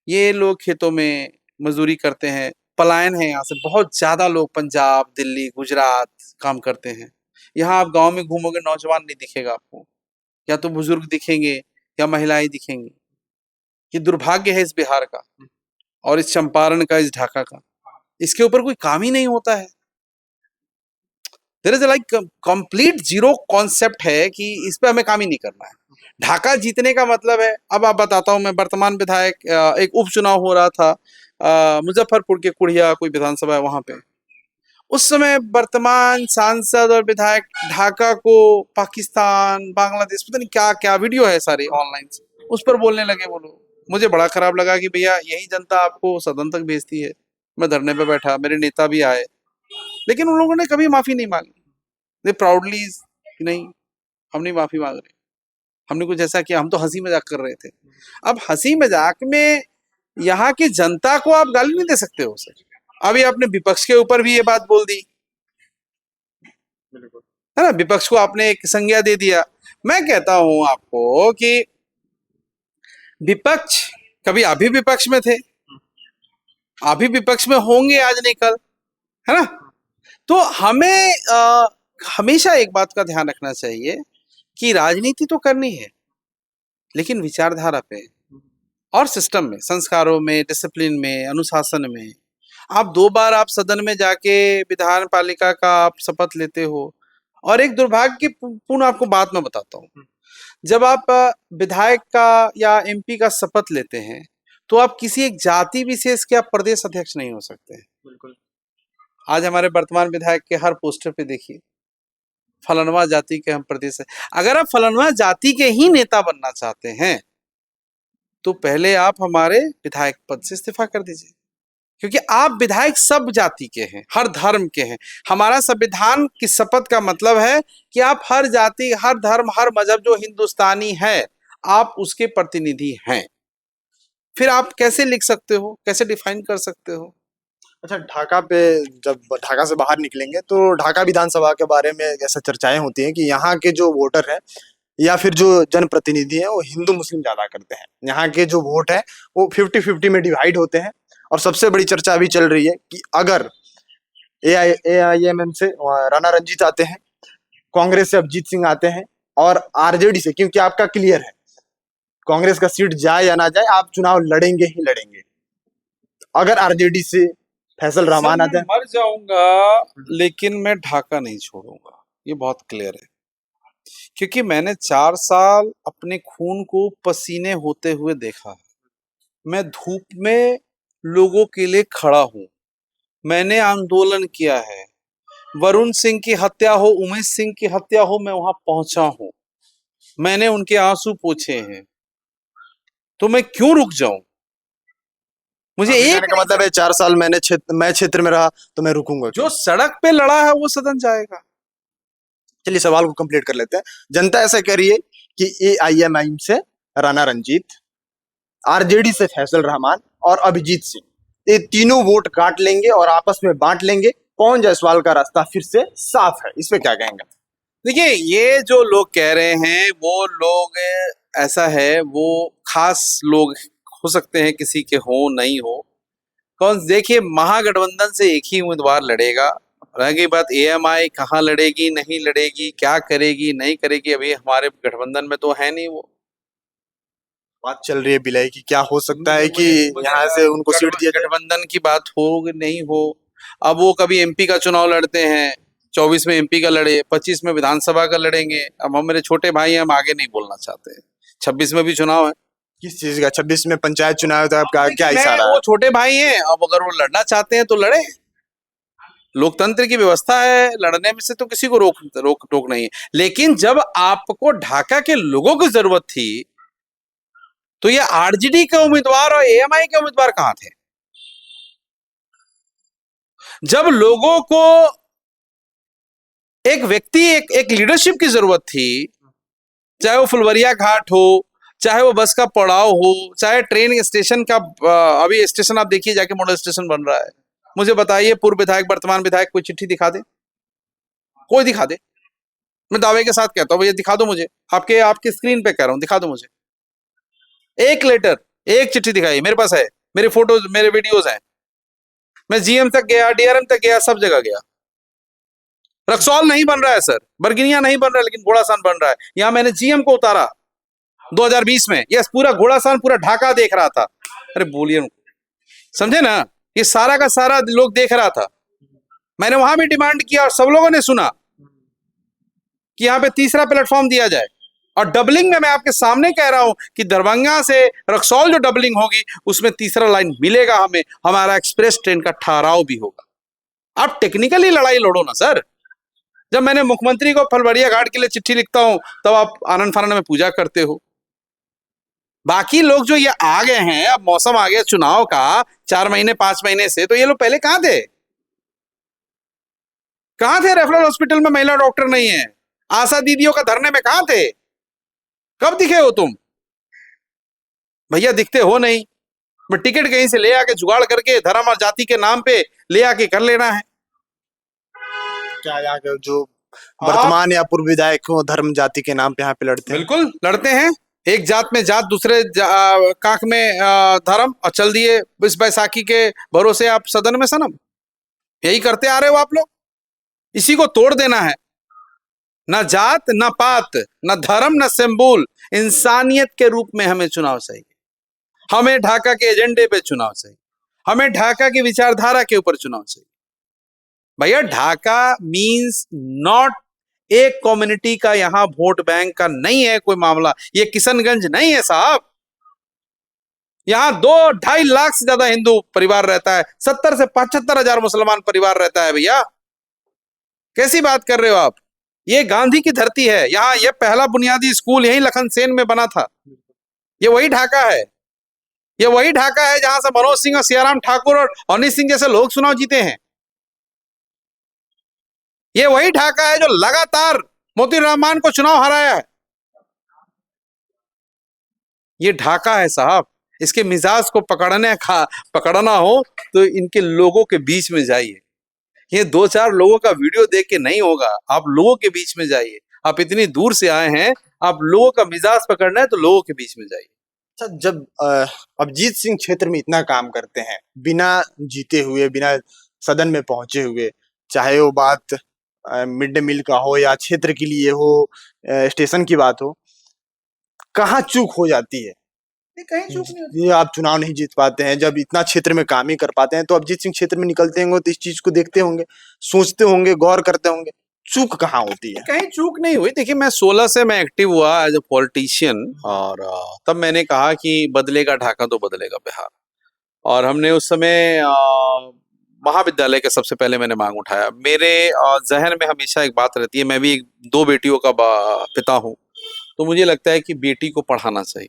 ये लोग खेतों में मजदूरी करते हैं, पलायन है यहाँ से, बहुत ज्यादा लोग पंजाब, दिल्ली, गुजरात काम करते हैं। यहाँ आप गांव में घूमोगे, नौजवान नहीं दिखेगा आपको, या तो बुजुर्ग दिखेंगे या महिलाएं दिखेंगी। ये दुर्भाग्य है इस बिहार का, और इस चंपारण का, इस ढाका का, इसके ऊपर कोई काम ही नहीं होता है। There is like complete zero concept है कि इस पे हमें काम ही नहीं करना है। ढाका जीतने का मतलब है, अब आप बताता हूं मैं, वर्तमान विधायक, एक उपचुनाव हो रहा था मुजफ्फरपुर के कुड़िया कोई विधानसभा है वहां पे, उस समय वर्तमान सांसद और विधायक ढाका को पाकिस्तान, बांग्लादेश, पता नहीं क्या क्या वीडियो है सारे ऑनलाइन, उस पर बोलने लगे वो लोग। मुझे बड़ा खराब लगा कि भैया यही जनता आपको सदन तक भेजती है। मैं धरने पे बैठा, मेरे नेता भी आए, लेकिन उन लोगों ने कभी माफी नहीं मांगी। दे प्राउडली कि नहीं, हम नहीं माफी मांग रहे, हमने कुछ ऐसा किया, हम तो हंसी मजाक कर रहे थे। अब हंसी मजाक में यहाँ की जनता को आप गाली नहीं दे सकते हो सर। अभी आपने विपक्ष के ऊपर भी ये बात बोल दी, है ना, विपक्ष को आपने एक संज्ञा दे दिया। मैं कहता हूं आपको कि विपक्ष, कभी आप भी विपक्ष में थे, आप भी विपक्ष में होंगे आज नहीं कल, है ना। तो हमें हमेशा एक बात का ध्यान रखना चाहिए कि राजनीति तो करनी है, लेकिन विचारधारा पे और सिस्टम में, संस्कारों में, डिसिप्लिन में, अनुशासन में। आप 2 बार आप सदन में जाके विधान पालिका का आप शपथ लेते हो, और एक दुर्भाग्यपूर्ण आपको बात मैं बताता हूँ, जब आप विधायक का या एमपी का शपथ लेते हैं तो आप किसी एक जाति विशेष के आप प्रदेश अध्यक्ष नहीं हो सकते हैं। बिल्कुल। आज हमारे वर्तमान विधायक के हर पोस्टर पे देखिए फलानवा जाति के हम प्रदेश है। अगर आप फलानवा जाति के ही नेता बनना चाहते हैं तो पहले आप हमारे विधायक पद से इस्तीफा कर दीजिए, क्योंकि आप विधायक सब जाति के हैं, हर धर्म के हैं। हमारा संविधान की शपथ का मतलब है कि आप हर जाति, हर धर्म, हर मजहब जो हिंदुस्तानी है, आप उसके प्रतिनिधि हैं। फिर आप कैसे लिख सकते हो, कैसे डिफाइन कर सकते हो? अच्छा, ढाका पे जब ढाका से बाहर निकलेंगे तो ढाका विधानसभा के बारे में ऐसा चर्चाएं होती हैं कि यहाँ के जो वोटर हैं या फिर जो जनप्रतिनिधि हैं वो हिंदू मुस्लिम ज्यादा करते हैं। यहाँ के जो वोट है वो 50-50 में डिवाइड होते हैं। और सबसे बड़ी चर्चा अभी चल रही है कि अगर AIMM से राणा रंजीत आते हैं, कांग्रेस से अभिजीत सिंह आते हैं, और आरजेडी से, क्योंकि आपका क्लियर है कांग्रेस का सीट जाए या ना जाए आप चुनाव लड़ेंगे ही लड़ेंगे। अगर आरजेडी से फैसल रहमान आते हैं, मर जाऊंगा लेकिन मैं ढाका नहीं छोड़ूंगा, ये बहुत क्लियर है। क्योंकि मैंने 4 साल अपने खून को पसीने होते हुए देखा है। मैं धूप में लोगों के लिए खड़ा हूं, मैंने आंदोलन किया है। वरुण सिंह की हत्या हो, उमेश सिंह की हत्या हो, मैं वहां पहुंचा हूं, मैंने उनके आंसू पोंछे हैं, तो मैं क्यों रुक जाऊं? मुझे एक का मतलब है 4 साल मैं क्षेत्र में रहा तो मैं रुकूंगा जो सड़क पे लड़ा है वो सदन जाएगा। चलिए सवाल को कंप्लीट कर लेते हैं। जनता ऐसा कह रही है कि AIMM से राणा रंजीत, आरजेडी से फैसल रहमान और अभिजीत सिंह, ये तीनों वोट काट लेंगे और आपस में बांट लेंगे। पवन जायसवाल का रास्ता फिर से साफ है, इस पे क्या कहेंगे? देखिए, ये जो लोग कह रहे हैं वो लोग, ऐसा है, वो खास लोग हो सकते हैं, किसी के हो नहीं हो। कौन, देखिए, महागठबंधन से एक ही उम्मीदवार लड़ेगा। रह गई बात AMI कहाँ लड़ेगी, नहीं लड़ेगी, क्या करेगी, नहीं करेगी, अभी हमारे गठबंधन में तो है नहीं। वो बात चल रही है विलय की, क्या हो सकता है कि यहाँ से उनको सीट दिया जाए? गठबंधन की बात हो नहीं हो, अब वो कभी MP का चुनाव लड़ते हैं, 24 में MP का लड़े, 25 में विधानसभा का लड़ेंगे। अब हम, मेरे छोटे भाई, हम आगे नहीं बोलना चाहते। 26 में भी चुनाव है। किस चीज का? 26 में पंचायत चुनाव है, आपका क्या इशारा है? वो छोटे भाई हैं, अब अगर वो लड़ना चाहते हैं तो लड़े, लोकतंत्र की व्यवस्था है, लड़ने में से तो किसी को रोक टोक नहीं है। लेकिन जब आपको ढाका के लोगों की जरूरत थी तो ये RJD के उम्मीदवार और AMI के उम्मीदवार कहां थे? जब लोगों को एक व्यक्ति, एक लीडरशिप की जरूरत थी, चाहे वो फुलवरिया घाट हो, चाहे वो बस का पड़ाव हो, चाहे ट्रेन स्टेशन का, अभी स्टेशन आप देखिए जाके मॉडल स्टेशन बन रहा है। मुझे बताइए, पूर्व विधायक, वर्तमान विधायक कोई चिट्ठी दिखा दे, कोई दिखा दे। मैं दावे के साथ कहता हूं, भैया दिखा दो मुझे, आपके स्क्रीन पे कह रहा हूं, दिखा दो मुझे एक लेटर, एक चिट्ठी दिखाई, मेरे पास है, मेरे फोटोज, मेरे वीडियोज हैं। मैं GM तक गया, DRM तक गया, सब जगह गया। रक्सौल नहीं बन रहा है सर, बरगिनिया नहीं बन रहा है, लेकिन घोड़ासान बन रहा है। यहां मैंने GM को उतारा 2020 में, यस, पूरा घोड़ासान, पूरा ढाका देख रहा था। अरे बोलिए, समझे ना, ये सारा का सारा लोग देख रहा था। मैंने वहां भी डिमांड किया और सब लोगों ने सुना कि यहाँ पे तीसरा प्लेटफॉर्म दिया जाए। और डबलिंग में मैं आपके सामने कह रहा हूं कि दरभंगा से रक्सौल जो डबलिंग होगी उसमें तीसरा लाइन मिलेगा हमें, हमारा एक्सप्रेस ट्रेन का ठहराव भी होगा। आप टेक्निकली लड़ाई लड़ो ना सर। जब मैंने मुख्यमंत्री को फुलवरिया घाट के लिए चिट्ठी लिखता हूं तब आप आनंद फानंद में पूजा करते हो। बाकी लोग जो ये आ गए हैं, अब मौसम आ गया चुनाव का, 4 महीने 5 महीने से, तो ये लोग पहले कहां थे? कहां थे? रेफरल हॉस्पिटल में महिला डॉक्टर नहीं है, आशा दीदियों का धरने में कहां थे? कब दिखे हो तुम? भैया दिखते हो नहीं। मैं टिकट कहीं से ले आके जुगाड़ करके धर्म और जाति के नाम पे ले आके कर लेना है। क्या यहाँ के जो वर्तमान या पूर्व विधायक हो धर्म जाति के नाम पे यहाँ पे लड़ते हैं? बिल्कुल लड़ते हैं। एक जात में जात, दूसरे काक में धर्म, और चल दिए इस बैसाखी के भरोसे आप सदन में सनम। यही करते आ रहे हो आप लोग। इसी को तोड़ देना है। न जात, न पात, न धर्म, न सिंबल, इंसानियत के रूप में हमें चुनाव चाहिए। हमें ढाका के एजेंडे पे चुनाव चाहिए। हमें ढाका की विचारधारा के ऊपर चुनाव चाहिए। भैया ढाका मींस नॉट एक कम्युनिटी का, यहां वोट बैंक का नहीं है कोई मामला। ये किशनगंज नहीं है साहब। यहां 2-2.5 लाख से ज्यादा हिंदू परिवार रहता है, 70 से 75 हजार मुसलमान परिवार रहता है। भैया कैसी बात कर रहे हो आप? ये गांधी की धरती है। यहाँ ये पहला बुनियादी स्कूल यही लखन सेन में बना था। ये वही ढाका है। ये वही ढाका है जहां से मनोज सिंह और सियाराम ठाकुर और हनी सिंह जैसे लोग चुनाव जीते हैं। ये वही ढाका है जो लगातार मोतीलाल रहमान को चुनाव हराया है। ये ढाका है साहब। इसके मिजाज को पकड़ना हो तो इनके लोगों के बीच में जाइए। ये 2-4 लोगों का वीडियो देख के नहीं होगा। आप लोगों के बीच में जाइए। आप इतनी दूर से आए हैं, आप लोगों का मिजाज पकड़ना है तो लोगों के बीच में जाइए। अच्छा, जब अभिजीत सिंह क्षेत्र में इतना काम करते हैं बिना जीते हुए, बिना सदन में पहुंचे हुए, चाहे वो बात मिड डे मील का हो या क्षेत्र के लिए हो, स्टेशन की बात हो, कहाँ चूक हो जाती है? कहीं चूक नहीं होती। ये आप चुनाव नहीं जीत पाते हैं, जब इतना क्षेत्र में काम ही कर पाते हैं तो अभिजीत सिंह क्षेत्र में निकलते होंगे तो इस चीज को देखते होंगे, सोचते होंगे, गौर करते होंगे, चूक कहाँ होती है? कहीं चूक नहीं हुई। देखिए मैं 16 से मैं एक्टिव हुआ एज ए पॉलिटिशियन, और तब मैंने कहा कि बदलेगा ढाका तो बदलेगा बिहार। और हमने उस समय महाविद्यालय के सबसे पहले मैंने मांग उठाया। मेरे जहन में हमेशा एक बात रहती है, मैं भी 2 बेटियों का पिता हूँ, तो मुझे लगता है कि बेटी को पढ़ाना चाहिए,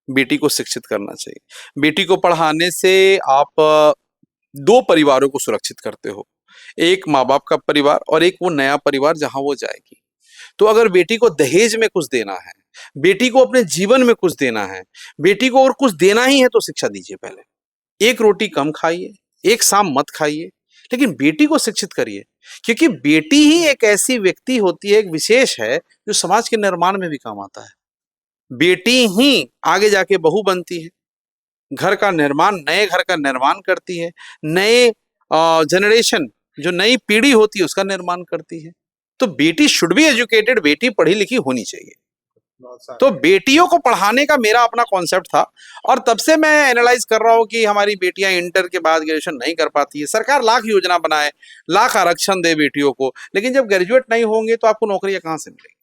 बेटी को शिक्षित करना चाहिए। बेटी को पढ़ाने से आप 2 परिवारों को सुरक्षित करते हो, एक माँ बाप का परिवार और एक वो नया परिवार जहां वो जाएगी। तो अगर बेटी को दहेज में कुछ देना है, बेटी को अपने जीवन में कुछ देना है, बेटी को और कुछ देना ही है तो शिक्षा दीजिए। पहले एक रोटी कम खाइए, एक शाम मत खाइए, लेकिन बेटी को शिक्षित करिए। क्योंकि बेटी ही एक ऐसी व्यक्ति होती है, एक विशेष है, जो समाज के निर्माण में भी काम आता है। बेटी ही आगे जाके बहू बनती है, घर का निर्माण, नए घर का निर्माण करती है, नए जनरेशन, जो नई पीढ़ी होती है उसका निर्माण करती है। तो बेटी शुड बी एजुकेटेड, बेटी पढ़ी लिखी होनी चाहिए। तो बेटियों को पढ़ाने का मेरा अपना कॉन्सेप्ट था, और तब से मैं एनालाइज कर रहा हूँ कि हमारी बेटियां इंटर के बाद ग्रेजुएशन नहीं कर पाती है। सरकार लाख योजना बनाए, लाख आरक्षण दे बेटियों को, लेकिन जब ग्रेजुएट नहीं होंगे तो आपको नौकरियां कहां से मिलेगी?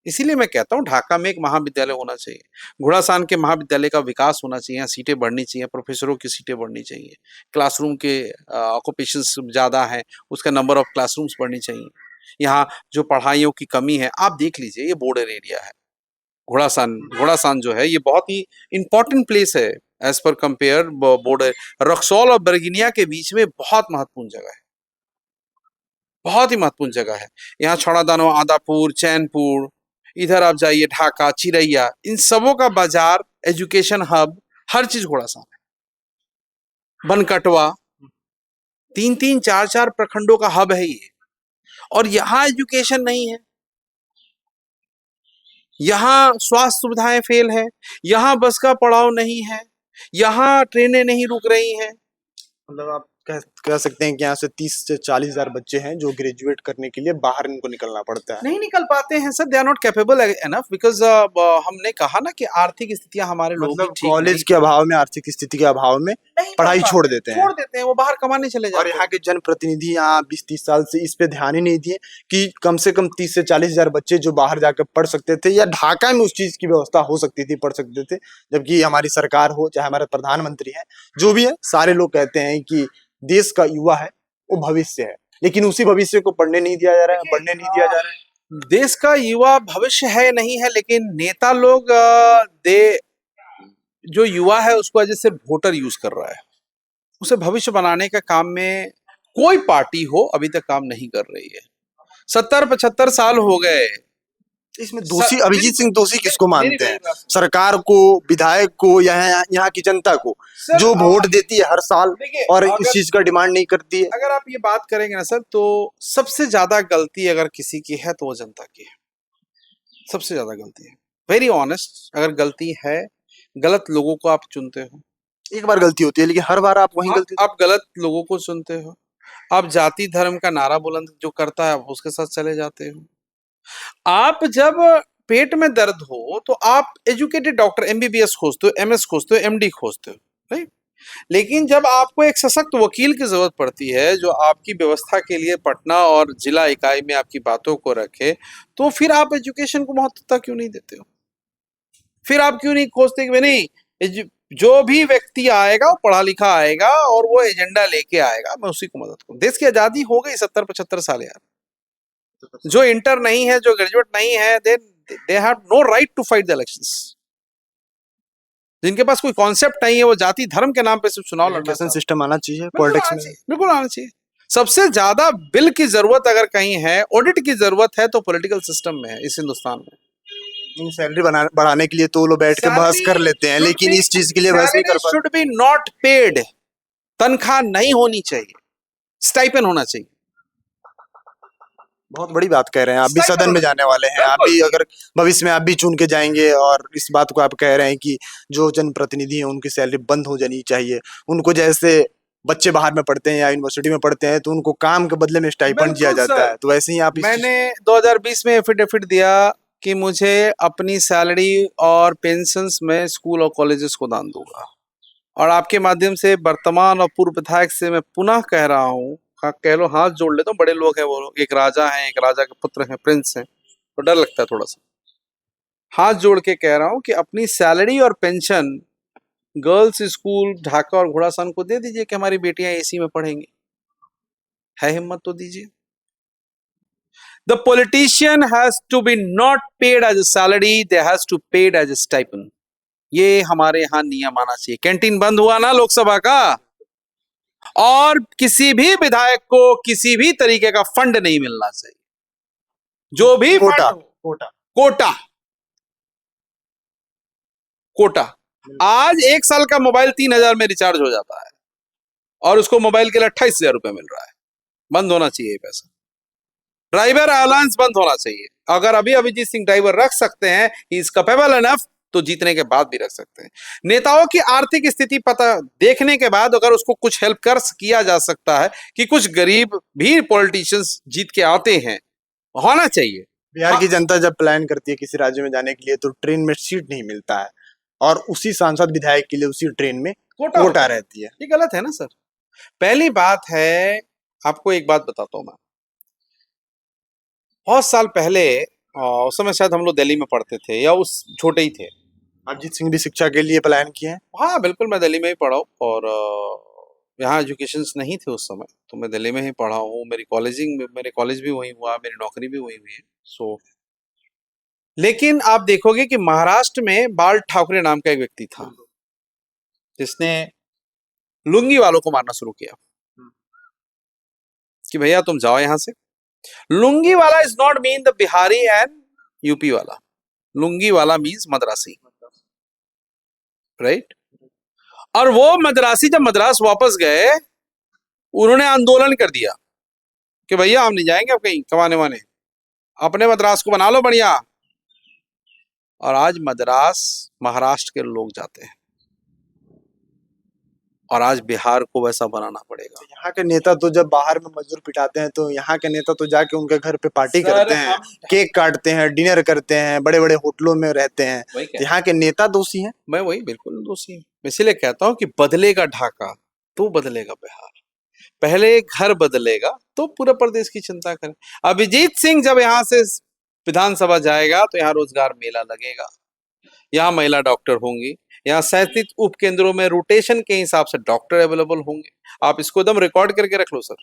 इसीलिए मैं कहता हूँ ढाका में एक महाविद्यालय होना चाहिए, घोड़ासान के महाविद्यालय का विकास होना चाहिए, सीटें बढ़नी चाहिए, प्रोफेसरों की सीटें बढ़नी चाहिए, क्लासरूम के ऑक्यूपेशंस ज़्यादा हैं, उसका नंबर ऑफ क्लासरूम्स बढ़नी चाहिए। यहाँ जो पढ़ाइयों की कमी है, आप देख लीजिए, ये बॉर्डर एरिया है। घोड़ासान जो है ये बहुत ही इंपॉर्टेंट प्लेस है as per compare border. Raxaul और बर्गिनिया के बीच में बहुत महत्वपूर्ण जगह है, बहुत ही महत्वपूर्ण जगह है। यहाँ छौड़ादानो, आदापुर, चैनपुर, इधर आप जाइए ढाका, चिरैया, इन सबों का बाजार, एजुकेशन हब, हर चीज घोड़ासान है। बनकटवा, 3-3, 4-4 प्रखंडों का हब है ये। और यहाँ एजुकेशन नहीं है, यहाँ स्वास्थ्य सुविधाएं फेल है, यहाँ बस का पड़ाव नहीं है, यहाँ ट्रेनें नहीं रुक रही हैं। मतलब आप कह सकते हैं कि यहाँ से 30 से 40 हजार बच्चे हैं जो ग्रेजुएट करने के लिए बाहर इनको निकलना पड़ता है। नहीं निकल पाते हैं sir, they are not capable enough, because हमने कहा ना कि आर्थिक स्थितियां हमारे लोगों मतलब की ठीक कॉलेज के अभाव में, आर्थिक स्थिति के अभाव में नहीं पढ़ाई कर छोड़ देते हैं। छोड़ देते हैं, वो बाहर कमाने चले और जाते यहाँ हैं। के जनप्रतिनिधि यहाँ 20-30 साल से इस पे ध्यान ही नहीं दिए कि कम से कम 30 से 40 हजार बच्चे जो बाहर जाकर पढ़ सकते थे, या ढाका में उस चीज की व्यवस्था हो सकती थी, पढ़ सकते थे। जबकि हमारी सरकार हो, चाहे हमारे प्रधानमंत्री है, जो भी है, सारे लोग कहते हैं कि देश का युवा है वो भविष्य है, लेकिन उसी भविष्य को पढ़ने नहीं दिया जा रहा है, बढ़ने नहीं दिया जा रहा है। देश का युवा भविष्य है नहीं है, लेकिन नेता लोग जो युवा है उसको एज सिर्फ वोटर यूज कर रहा है। उसे भविष्य बनाने का काम में कोई पार्टी हो अभी तक काम नहीं कर रही है। 70-75 साल हो गए इसमें दोषी अभिजीत सिंह दोषी किसको मेरी मानते हैं? बात सुनो। सरकार को, विधायक को, या यहाँ की जनता को, सर, जो वोट देती है हर साल देखिए, और इस अगर चीज का डिमांड नहीं करती है? अगर आप ये बात करेंगे ना सर, तो सबसे ज्यादा गलती अगर किसी की है तो वो जनता की है। सबसे ज्यादा गलती है, वेरी ऑनेस्ट। अगर गलती है, गलत लोगों को आप चुनते हो। एक बार गलती होती है, लेकिन हर बार आप वही गलती। आप गलत लोगों को चुनते हो। आप जाति धर्म का नारा बुलंद जो करता है आप उसके साथ चले जाते हो। आप जब पेट में दर्द हो तो आप एजुकेटेड डॉक्टर, एमबीबीएस खोजते हो, एमएस खोजते हो, एमडी खोजते हो, राइट? लेकिन जब आपको एक सशक्त वकील की जरूरत पड़ती है जो आपकी व्यवस्था के लिए पटना और जिला इकाई में आपकी बातों को रखे, तो फिर आप एजुकेशन को महत्वता क्यों नहीं देते हो? फिर आप क्यों नहीं खोजते कि नहीं, जो भी व्यक्ति आएगा वो पढ़ा लिखा आएगा और वो एजेंडा लेके आएगा, मैं उसी को मदद करूं। देश की आजादी हो गई 70-75 साल यार। जो इंटर नहीं है, जो ग्रेजुएट नहीं है, they have no right to fight the elections. जिनके पास कोई कॉन्सेप्ट नहीं है, वो जाति धर्म के नाम पे सिर्फ चुनाव लड़ना एजुकेशन चाहते हैं। सिस्टम आना चाहिए बिल्कुल पॉलिटिक्स आना में। चाहिए, बिल्कुल आना चाहिए। सबसे ज्यादा बिल की जरूरत अगर कहीं है, ऑडिट की जरूरत है, तो पॉलिटिकल सिस्टम में है इस हिंदुस्तान में। सैलरी बढ़ाने के लिए तो वो लोग बैठ के बहस कर लेते हैं, लेकिन इस चीज के लिए बहस नहीं कर पाते। Should be not paid. तनख्वाह नहीं होनी चाहिए, स्टाइपेंड होना चाहिए। बहुत बड़ी बात कह रहे हैं। आप भी सदन में जाने वाले हैं, आप भी अगर भविष्य में आप भी चुन के जाएंगे और इस बात को आप कह रहे हैं कि जो जनप्रतिनिधि हैं उनकी सैलरी बंद हो जानी चाहिए। उनको जैसे बच्चे बाहर में पढ़ते हैं या यूनिवर्सिटी में पढ़ते हैं तो उनको काम के बदले में स्टाइपेंड दिया जाता है, तो वैसे ही आप मैंने 2020 में एफिडेविट दिया कि मुझे अपनी सैलरी और पेंशन्स में स्कूल और कॉलेजेस को दान दूंगा। और आपके माध्यम से वर्तमान और पूर्व विधायक से मैं पुनः कह रहा हूँ, कह लो हाथ जोड़ लेता हूँ, बड़े लोग हैं वो लोग, एक राजा हैं, एक राजा के पुत्र हैं, प्रिंस हैं, तो डर लगता है थोड़ा सा। हाथ जोड़ के कह रहा हूँ कि अपनी सैलरी और पेंशन गर्ल्स स्कूल ढाका और घोड़ासान को दे दीजिए कि हमारी बेटियां एसी में पढ़ेंगी। है हिम्मत तो दीजिए। The politician has to be not paid as a salary, they has to paid as a stipend. ये हमारे यहाँ नियम आना चाहिए। कैंटीन बंद हुआ ना लोकसभा का, और किसी भी विधायक को किसी भी तरीके का फंड नहीं मिलना चाहिए। जो भी कोटा कोटा कोटा कोटा। आज 1 साल का मोबाइल 3,000 में रिचार्ज हो जाता है और उसको मोबाइल के लिए 28,000 रुपए मिल रहा है। बंद होना चाहिए पैसा। ड्राइवर अलाउंस बंद होना चाहिए। अगर अभी अभिजीत सिंह ड्राइवर रख सकते हैं, ही इज कैपेबल एनफ, तो जीतने के बाद भी रख सकते हैं। नेताओं की आर्थिक स्थिति पता देखने के बाद अगर उसको कुछ हेल्प कर किया जा सकता है कि कुछ गरीब भी पॉलिटिशियंस जीत के आते हैं, होना चाहिए। बिहार की जनता जब प्लान करती है किसी राज्य में जाने के लिए तो ट्रेन में सीट नहीं मिलता है और उसी सांसद विधायक के लिए उसी ट्रेन में कोटा रहती है। ये गलत है ना सर। पहली बात है, आपको एक बात बताता हूं मैं। बहुत साल पहले, उस समय शायद हम लोग दिल्ली में पढ़ते थे या उस छोटे ही थे। अभिजीत सिंह भी शिक्षा के लिए प्लान किए हैं? हाँ बिल्कुल, मैं दिल्ली में ही पढ़ा हूँ और यहाँ एजुकेशन नहीं थे उस समय, तो मैं दिल्ली में ही पढ़ा हूँ। मेरे कॉलेज भी वहीं हुआ, मेरी नौकरी भी वहीं हुई है। सो लेकिन आप देखोगे कि महाराष्ट्र में बाल ठाकरे नाम का एक व्यक्ति था जिसने लुंगी वालों को मारना शुरू किया कि भैया तुम जाओ यहां से। लुंगी वाला is not mean the Bihari and UP वाला। लुंगी वाला मीन्स मद्रासी, राइट? और वो मद्रासी जब मद्रास वापस गए, उन्होंने आंदोलन कर दिया कि भैया हम नहीं जाएंगे अब कहीं कमाने वाने, अपने मद्रास को बना लो बढ़िया। और आज मद्रास महाराष्ट्र के लोग जाते हैं और आज बिहार को वैसा बनाना पड़ेगा। यहाँ के नेता तो जब बाहर में मजदूर पिटाते हैं तो यहाँ के नेता तो जाके उनके घर पे पार्टी करते हैं, केक काटते हैं, डिनर करते हैं, बड़े बड़े होटलों में रहते हैं। यहाँ के नेता दोषी हैं? मैं वही बिल्कुल दोषी हूँ। इसीलिए कहता हूँ कि बदलेगा ढाका तो बदलेगा बिहार। पहले घर बदलेगा तो पूरे प्रदेश की चिंता करें। अभिजीत सिंह जब यहाँ से विधानसभा जाएगा तो यहाँ रोजगार मेला लगेगा, यहाँ महिला डॉक्टर होंगी, यहाँ 37 उप केंद्रों में रोटेशन के हिसाब से डॉक्टर अवेलेबल होंगे। आप इसको एकदम रिकॉर्ड करके रख लो सर।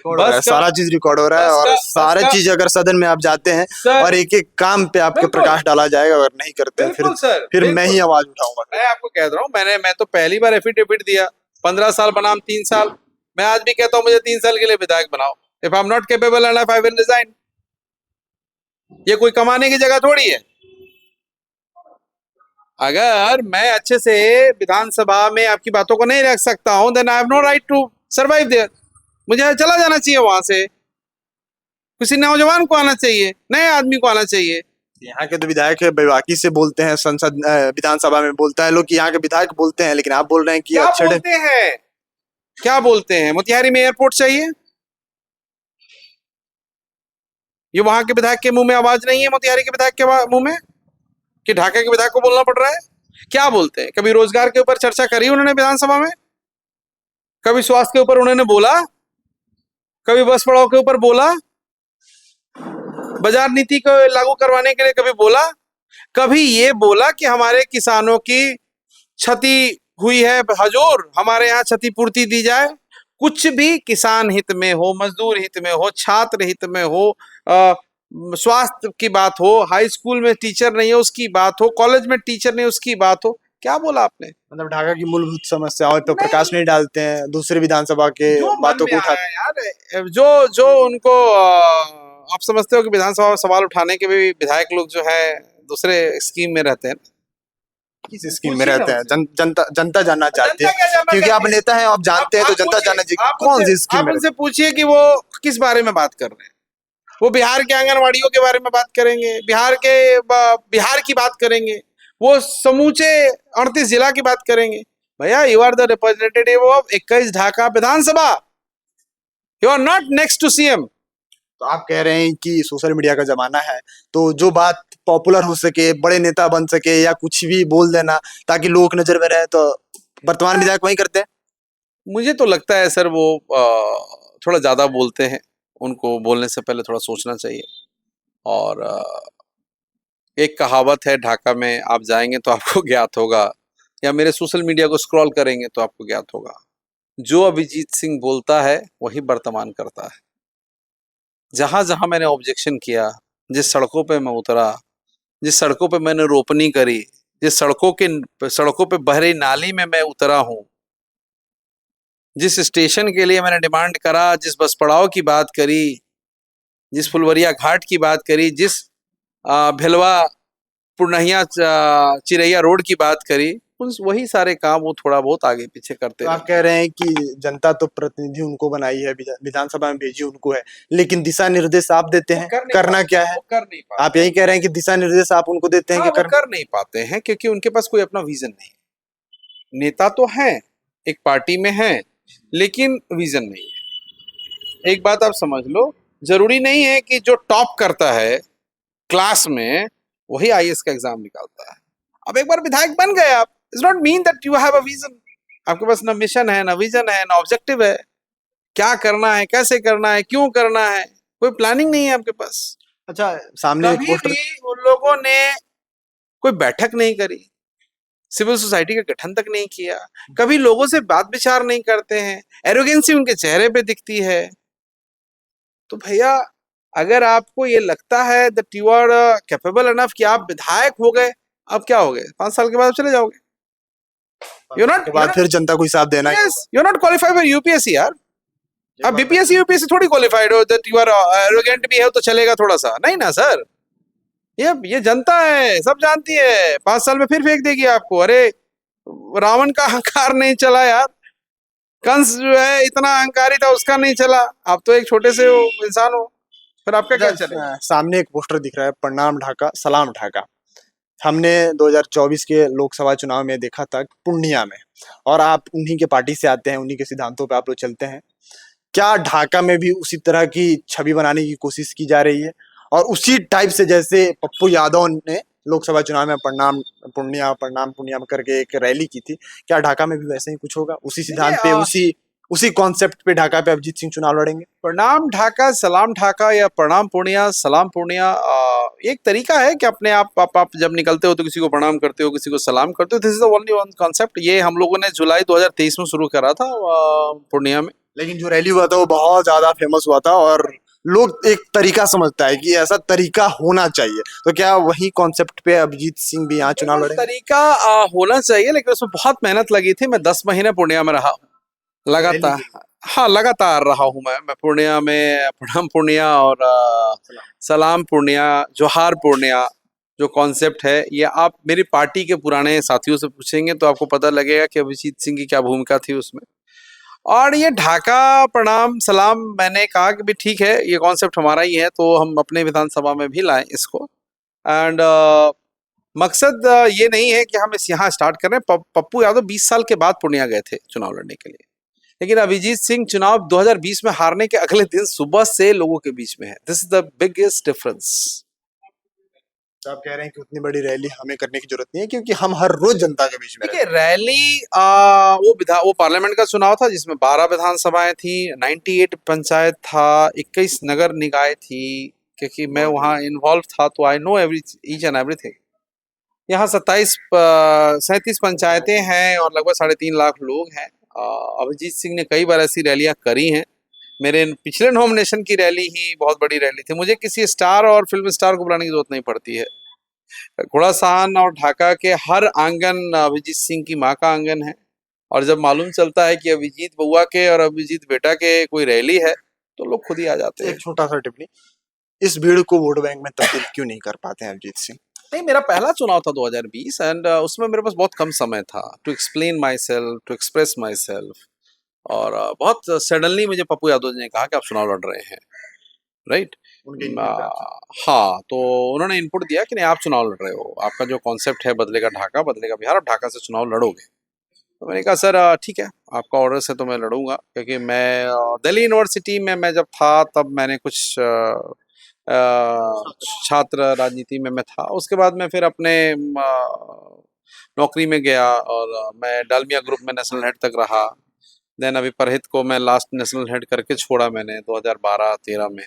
बस सारा चीज रिकॉर्ड हो रहा है और सारे चीज अगर सदन में आप जाते हैं और एक एक काम पे आपके प्रकाश डाला जाएगा। अगर नहीं करते हैं फिर मैं ही आवाज उठाऊंगा। मैं आपको कह रहा हूँ, मैं तो पहली बार एफिडेविट दिया, 15 साल बनाम 3 साल। मैं आज भी कहता हूँ मुझे 3 साल के लिए विधायक बनाओ। If I am not capable and I will resign. ये कोई कमाने की जगह थोड़ी है। अगर मैं अच्छे से विधानसभा में आपकी बातों को नहीं रख सकता हूं, then I have no right to survive there. मुझे चला जाना चाहिए वहां से, किसी नौजवान को आना चाहिए, नए आदमी को आना चाहिए। यहाँ के तो विधायक बेबाकी से बोलते हैं, संसद विधानसभा में बोलता है लोग कि यहाँ के विधायक बोलते हैं, लेकिन आप बोल रहे हैं कि क्या अक्षर बोलते हैं? क्या बोलते हैं? मोतिहारी में एयरपोर्ट चाहिए, ये वहां के विधायक के मुंह में आवाज नहीं है, मोतिहारी के विधायक के मुंह में, कि ढाका के विधायक को बोलना पड़ रहा है? क्या बोलते हैं? कभी रोजगार के ऊपर चर्चा करी उन्होंने विधानसभा में? कभी स्वास्थ्य के ऊपर उन्होंने बोला? कभी बस पड़ाव के ऊपर बोला? बाजार नीति को लागू करवाने के लिए कभी बोला? कभी ये बोला कि हमारे किसानों की क्षति हुई है हजूर, हमारे यहाँ क्षतिपूर्ति दी जाए? कुछ भी किसान हित में हो, मजदूर हित में हो, छात्र हित में हो, स्वास्थ्य की बात हो, हाई स्कूल में टीचर नहीं है उसकी बात हो, कॉलेज में टीचर नहीं उसकी बात हो, क्या बोला आपने? मतलब ढाका की मूलभूत समस्याओं पर प्रकाश नहीं डालते हैं, दूसरे विधानसभा के बातों को उठाते हैं यार। जो उनको आप समझते हो कि विधानसभा में सवाल उठाने के भी विधायक लोग जो है दूसरे स्कीम में रहते हैं। किस स्कीम में रहते हैं? जनता जानना चाहती है, क्योंकि आप नेता हैं, आप जानते हैं, तो जनता जानना चाहिए कौन सी स्कीम में। आप उनसे पूछिए कि वो किस बारे में बात कर रहे हैं। वो बिहार के आंगनवाड़ियों के बारे में बात करेंगे, बिहार की बात करेंगे, वो समूचे 38 जिला की बात करेंगे। भैया, you are the representative of 21 Dhaka विधानसभा, you are not next to CM. तो आप कह रहे हैं कि सोशल मीडिया का जमाना है, तो जो बात पॉपुलर हो सके, बड़े नेता बन सके, या कुछ भी बोल देना ताकि लोग नजर में रहे, तो वर्तमान विधायक वही करते हैं। मुझे तो लगता है सर वो थोड़ा ज्यादा बोलते हैं, उनको बोलने से पहले थोड़ा सोचना चाहिए। और एक कहावत है ढाका में, आप जाएंगे तो आपको ज्ञात होगा, या मेरे सोशल मीडिया को स्क्रॉल करेंगे तो आपको ज्ञात होगा, जो अभिजीत सिंह बोलता है वही वर्तमान करता है। जहां जहां मैंने ऑब्जेक्शन किया, जिस सड़कों पे मैं उतरा, जिस सड़कों पे मैंने रोपनी करी, जिस सड़कों पे बहरी नाली में मैं उतरा हूं, जिस स्टेशन के लिए मैंने डिमांड करा, जिस बस पड़ाव की बात करी, जिस फुलवरिया घाट की बात करी, जिस भिलवा पुरनहिया चिरैया रोड की बात करी, वही सारे काम वो थोड़ा बहुत आगे पीछे करते तो आप कह रहे हैं कि जनता तो प्रतिनिधि उनको बनाई है, विधानसभा में भेजी उनको है, लेकिन दिशा निर्देश आप देते हैं, करना क्या है? कर नहीं पाते। आप यही कह रहे हैं कि दिशा निर्देश आप उनको देते हैं कि कर नहीं पाते हैं, क्योंकि उनके पास कोई अपना विजन नहीं। नेता तो हैं, एक पार्टी में हैं, लेकिन विजन नहीं है। एक बात आप समझ लो, जरूरी नहीं है कि जो टॉप करता है क्लास में वही आईएएस का एग्जाम निकालता है। अब एक बार विधायक बन गए आप, it's not mean that you have a vision. आपके पास ना मिशन है, ना विजन है, ना ऑब्जेक्टिव है, क्या करना है, कैसे करना है, क्यों करना है, कोई प्लानिंग नहीं है आपके पास। अच्छा, सामने एक पोस्टर, उन लोगों ने कोई बैठक नहीं करी, सिविल सोसाइटी का गठन तक नहीं किया, कभी लोगों से बात विचार नहीं करते हैं, एरोगेंसी उनके चेहरे पे दिखती है। तो भैया, अगर आपको ये लगता है that you are capable enough कि आप विधायक हो गए, अब क्या हो गए, 5 साल के बाद चले जाओगे। यू नॉट, बाद फिर जनता को हिसाब देना है। You not qualified for UPSC यार। अब बीपीएससी यूपीएससी थोड़ी क्वालिफाइड हो दैट यू आर एरोगेंट भी है तो चलेगा थोड़ा सा, नहीं ना सर। ये जनता है, सब जानती है, 5 साल में फिर फेंक देगी आपको। अरे रावण का अहंकार नहीं चला यार, कंस जो है इतना अहंकारी था, उसका नहीं चला, आप तो एक छोटे से इंसान हो, फिर आपका क्या चलेगा। सामने एक पोस्टर दिख रहा है, प्रणाम ढाका सलाम ढाका। हमने 2024 के लोकसभा चुनाव में देखा था पूर्णिया में, और आप उन्हीं के पार्टी से आते हैं, उन्हीं के सिद्धांतों पे आप लोग चलते हैं। क्या ढाका में भी उसी तरह की छवि बनाने की कोशिश की जा रही है, और उसी टाइप से जैसे पप्पू यादव ने लोकसभा चुनाव में प्रणाम पुण्या करके एक रैली की थी, क्या ढाका में भी वैसे ही कुछ होगा? उसी सिद्धांत पे, उसी कॉन्सेप्ट पे ढाका पे अभिजीत सिंह चुनाव लड़ेंगे? प्रणाम ढाका सलाम ढाका या प्रणाम पूर्णिया सलाम पूर्णिया एक तरीका है कि अपने आप जब निकलते हो तो किसी को प्रणाम करते हो, किसी को सलाम करते हो। This is the only one concept. ये हम लोगों ने जुलाई 2023 में शुरू करा था पूर्णिया में। लेकिन जो रैली हुआ था वो बहुत ज्यादा फेमस हुआ था, और लोग एक तरीका समझता है कि ऐसा तरीका होना चाहिए, तो क्या वही कॉन्सेप्ट पे अभिजीत सिंह भी यहाँ चुनाव लड़ेंगे? तरीका होना चाहिए, लेकिन उसमें बहुत मेहनत लगी थी। मैं 10 महीने पूर्णिया में रहा लगातार। हाँ, लगातार रहा हूँ मैं पूर्णिया में प्रणाम पूर्णिया और सलाम पूर्णिया, जोहार पूर्णिया जो कॉन्सेप्ट है, ये आप मेरी पार्टी के पुराने साथियों से पूछेंगे तो आपको पता लगेगा कि अभिजीत सिंह की क्या भूमिका थी उसमें। और ये ढाका प्रणाम सलाम मैंने कहा कि भी ठीक है, ये कॉन्सेप्ट हमारा ही है तो हम अपने विधानसभा में भी लाएं इसको। एंड मकसद ये नहीं है कि हम इस यहाँ स्टार्ट कर रहे हैं। पप्पू यादव 20 साल के बाद पूर्णिया गए थे चुनाव लड़ने के लिए, लेकिन अभिजीत सिंह चुनाव 2020 में हारने के अगले दिन सुबह से लोगों के बीच में है। This is the biggest difference. तो आप कह रहे हैं कि उतनी बड़ी रैली हमें करने की जरूरत नहीं है क्योंकि हम हर रोज जनता के बीच में देखिए रैली वो पार्लियामेंट का चुनाव था जिसमें 12 विधानसभाएं थी, 98 पंचायत था, 21 नगर निकाय थी। क्योंकि मैं वहाँ इन्वॉल्व था तो I know each and everything. यहाँ 37 पंचायतें हैं और लगभग 3.5 लाख लोग हैं। अभिजीत सिंह ने कई बार ऐसी रैलियां करी हैं। मेरे पिछले नॉमिनेशन की रैली ही बहुत बड़ी रैली थी। मुझे किसी स्टार और फिल्म स्टार को बुलाने की जरूरत नहीं पड़ती है। घोड़ासान और ढाका के हर आंगन अभिजीत सिंह की माँ का आंगन है। और जब मालूम चलता है कि अभिजीत बउआ के और अभिजीत बेटा के कोई रैली है तो लोग खुद ही आ जाते हैं। एक छोटा सा टिप्पणी, इस भीड़ को वोट बैंक में तब्दील क्यों नहीं कर पाते हैं अभिजीत सिंह? नहीं, मेरा पहला चुनाव था 2020 एंड उसमें मेरे पास बहुत कम समय था to explain myself, to express myself. और बहुत सडनली मुझे पप्पू यादव जी ने कहा कि आप चुनाव लड़ रहे हैं, राइट? उनके input पे आप- हाँ, तो उन्होंने इनपुट दिया कि नहीं आप चुनाव लड़ रहे हो, आपका जो कॉन्सेप्ट है बदलेगा ढाका, बदलेगा बिहार, आप ढाका से चुनाव लड़ोगे। तो मैंने कहा सर ठीक है, आपका ऑर्डर से तो मैं लड़ूंगा। क्योंकि मैं दिल्ली यूनिवर्सिटी में मैं जब था तब मैंने कुछ छात्र राजनीति में मैं था। उसके बाद मैं फिर अपने नौकरी में गया और मैं डालमिया ग्रुप में नेशनल हेड तक रहा। देन अभी परहित को मैं लास्ट नेशनल हेड करके छोड़ा मैंने 2012-13 में,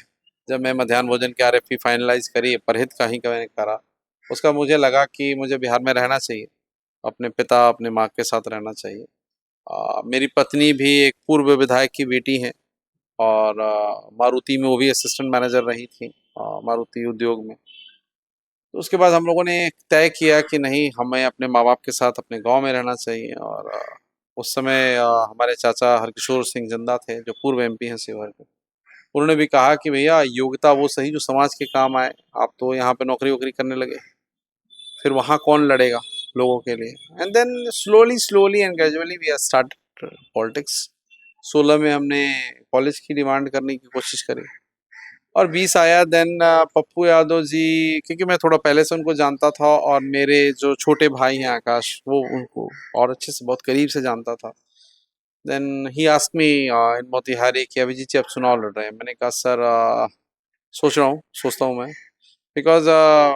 जब मैं मध्याह्न भोजन की आरएफपी फाइनलाइज करी, परहित का ही मैंने करा। उसका मुझे लगा कि मुझे बिहार में रहना चाहिए, अपने पिता अपने माँ के साथ रहना चाहिए। मेरी पत्नी भी एक पूर्व विधायक की बेटी है और मारुति में वो भी असिस्टेंट मैनेजर रही थी, मारुति उद्योग में। तो उसके बाद हम लोगों ने तय किया कि नहीं, हमें अपने माँ बाप के साथ अपने गांव में रहना चाहिए। और उस समय हमारे चाचा हरकिशोर सिंह जिंदा थे जो पूर्व एमपी हैं शिवहर के। उन्होंने भी कहा कि भैया योग्यता वो सही जो समाज के काम आए, आप तो यहाँ पे नौकरी वोकरी करने लगे, फिर वहाँ कौन लड़ेगा लोगों के लिए। And then slowly and gradually we start politics. 16 में हमने कॉलेज की डिमांड करने की कोशिश करी और 20 आया। देन पप्पू यादव जी, क्योंकि मैं थोड़ा पहले से उनको जानता था और मेरे जो छोटे भाई हैं आकाश, वो उनको और अच्छे से बहुत करीब से जानता था। देन ही आस्क्ड मी इन मोतिहारी कि अभिजीत जी आप चुनाव लड़ रहे हैं। मैंने कहा सर सोचता हूँ मैं, बिकॉज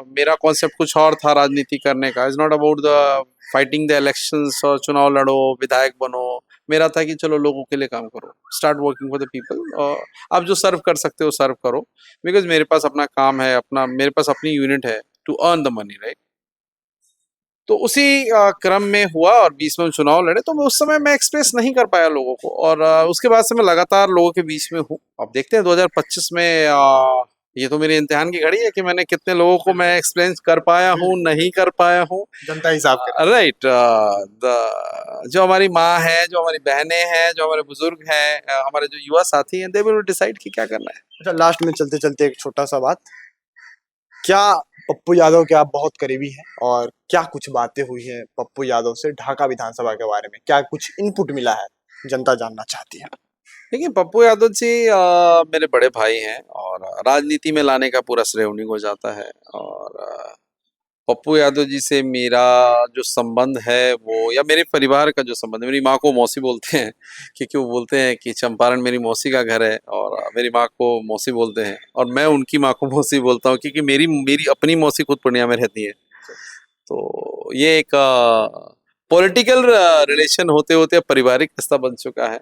मेरा कॉन्सेप्ट कुछ और था राजनीति करने का। Is not about the fighting the elections और चुनाव लड़ो विधायक बनो। मेरा था कि चलो लोगों के लिए काम करो, start working for the people. आप जो सर्व कर सकते हो सर्व करो, बिकॉज मेरे पास अपना काम है, अपना मेरे पास अपनी यूनिट है to earn the money, right? तो उसी क्रम में हुआ और 20 में चुनाव लड़े। तो मैं उस समय मैं एक्सप्रेस नहीं कर पाया लोगों को और उसके बाद से मैं लगातार लोगों के बीच में हूँ। अब देखते हैं 2025 में ये तो मेरी इम्तिहान की घड़ी है कि मैंने कितने लोगों को मैं एक्सप्लेन कर पाया हूँ, नहीं कर पाया हूँ। जनता हिसाब करे। राइट। जो हमारी माँ है, जो हमारी बहनें हैं, जो हमारे बुजुर्ग हैं, हमारे जो युवा साथी हैं, दे विल डिसाइड कि क्या करना है। अच्छा, लास्ट में चलते चलते एक छोटा सा बात, क्या पप्पू यादव के आप बहुत करीबी हैं और क्या कुछ बातें हुई हैं पप्पू यादव से ढाका विधानसभा के बारे में, क्या कुछ इनपुट मिला है, जनता जानना चाहती है? देखिए पप्पू यादव जी मेरे बड़े भाई हैं और राजनीति में लाने का पूरा श्रेय उन्हीं को जाता है। और पप्पू यादव जी से मेरा जो संबंध है वो, या मेरे परिवार का जो संबंध है, मेरी माँ को मौसी बोलते हैं क्योंकि वो बोलते हैं कि चंपारण मेरी मौसी का घर है और मेरी माँ को मौसी बोलते हैं और मैं उनकी माँ को मौसी बोलता हूँ क्योंकि मेरी मेरी अपनी मौसी खुद पूर्णिया में रहती है। तो ये एक पॉलिटिकल रिलेशन होते होते पारिवारिक रिश्ता बन चुका है।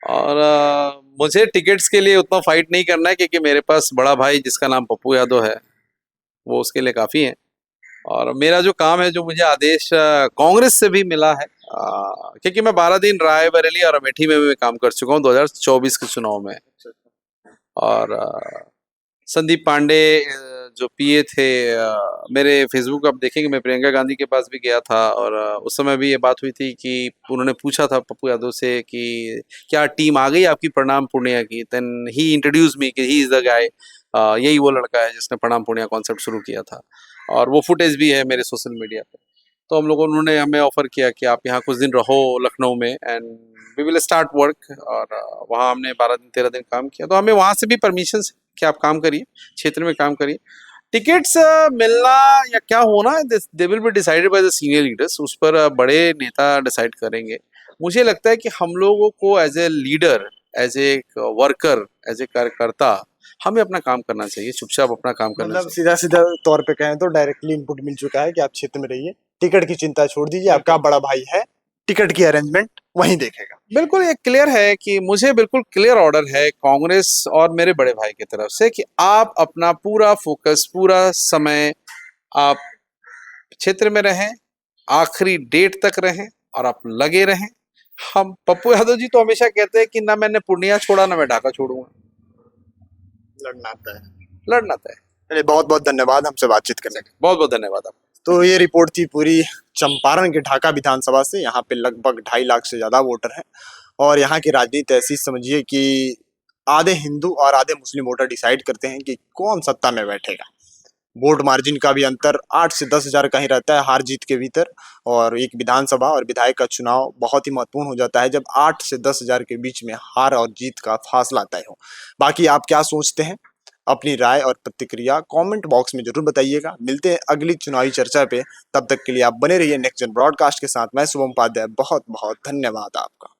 और मुझे टिकट्स के लिए उतना फाइट नहीं करना है क्योंकि मेरे पास बड़ा भाई जिसका नाम पप्पू यादव है वो उसके लिए काफ़ी है। और मेरा जो काम है, जो मुझे आदेश कांग्रेस से भी मिला है, क्योंकि मैं 12 दिन रायबरेली और अमेठी में भी काम कर चुका हूँ 2024 के चुनाव में। और संदीप पांडे जो पीए थे मेरे फेसबुक आप देखेंगे, मैं प्रियंका गांधी के पास भी गया था और उस समय भी ये बात हुई थी कि उन्होंने पूछा था पप्पू यादव से कि क्या टीम आ गई आपकी प्रणाम पूर्णिया की। देन ही इंट्रोड्यूस मी कि ही इज द गाय, यही वो लड़का है जिसने प्रणाम पूर्णिया कॉन्सेप्ट शुरू किया था, और वो फुटेज भी है मेरे सोशल मीडिया पे। तो हम लोगों उन्होंने हमें ऑफर किया कि आप यहाँ कुछ दिन रहो लखनऊ में and we will start work, और वहाँ हमने 12 दिन 13 दिन काम किया। तो हमें वहाँ से भी परमिशन कि आप काम करिए, क्षेत्र में काम करिए। टिकट्स मिलना या क्या होना, they will be decided by the senior leaders, उस पर बड़े नेता डिसाइड करेंगे। मुझे लगता है कि हम लोगों को as a leader, as a worker, as a karyakarta हमें अपना काम करना चाहिए, चुपचाप अपना काम करना मतलब चाहिए। सीधा सीधा तौर पे कहें तो डायरेक्टली इनपुट मिल चुका है कि आप क्षेत्र में रहिए, टिकट की चिंता छोड़ दीजिए, आपका बड़ा भाई है, टिकट की अरेंजमेंट वहीं देखेगा। बिल्कुल ये क्लियर है कि मुझे बिल्कुल क्लियर ऑर्डर है कांग्रेस और मेरे बड़े भाई की तरफ से कि आप अपना पूरा फोकस, पूरा समय आप क्षेत्र में रहें, आखिरी डेट तक रहें और आप लगे रहें। हम पप्पू यादव जी तो हमेशा कहते हैं कि ना मैंने पूर्णिया छोड़ा ना मैं ढाका छोड़ूंगा, लड़ना आता है। लड़ना तय। चलिए, बहुत बहुत धन्यवाद हमसे बातचीत करने के लिए। बहुत बहुत धन्यवाद आपका। तो ये रिपोर्ट थी पूरी चंपारण के ढाका विधानसभा से। यहाँ पे लगभग 2.5 लाख से ज्यादा वोटर हैं और यहाँ की राजनीति ऐसी समझिए कि आधे हिंदू और आधे मुस्लिम वोटर डिसाइड करते हैं कि कौन सत्ता में बैठेगा। वोट मार्जिन का भी अंतर 8 से 10 हजार का ही रहता है हार जीत के भीतर, और एक विधानसभा और विधायक का चुनाव बहुत ही महत्वपूर्ण हो जाता है जब 8 से 10 हजार के बीच में हार और जीत का फासला तय हो। बाकी आप क्या सोचते हैं, अपनी राय और प्रतिक्रिया कमेंट बॉक्स में जरूर बताइएगा। मिलते हैं अगली चुनावी चर्चा पे, तब तक के लिए आप बने रहिए नेक्स्ट जन ब्रॉडकास्ट के साथ। मैं शुभम उपाध्याय, बहुत बहुत धन्यवाद आपका।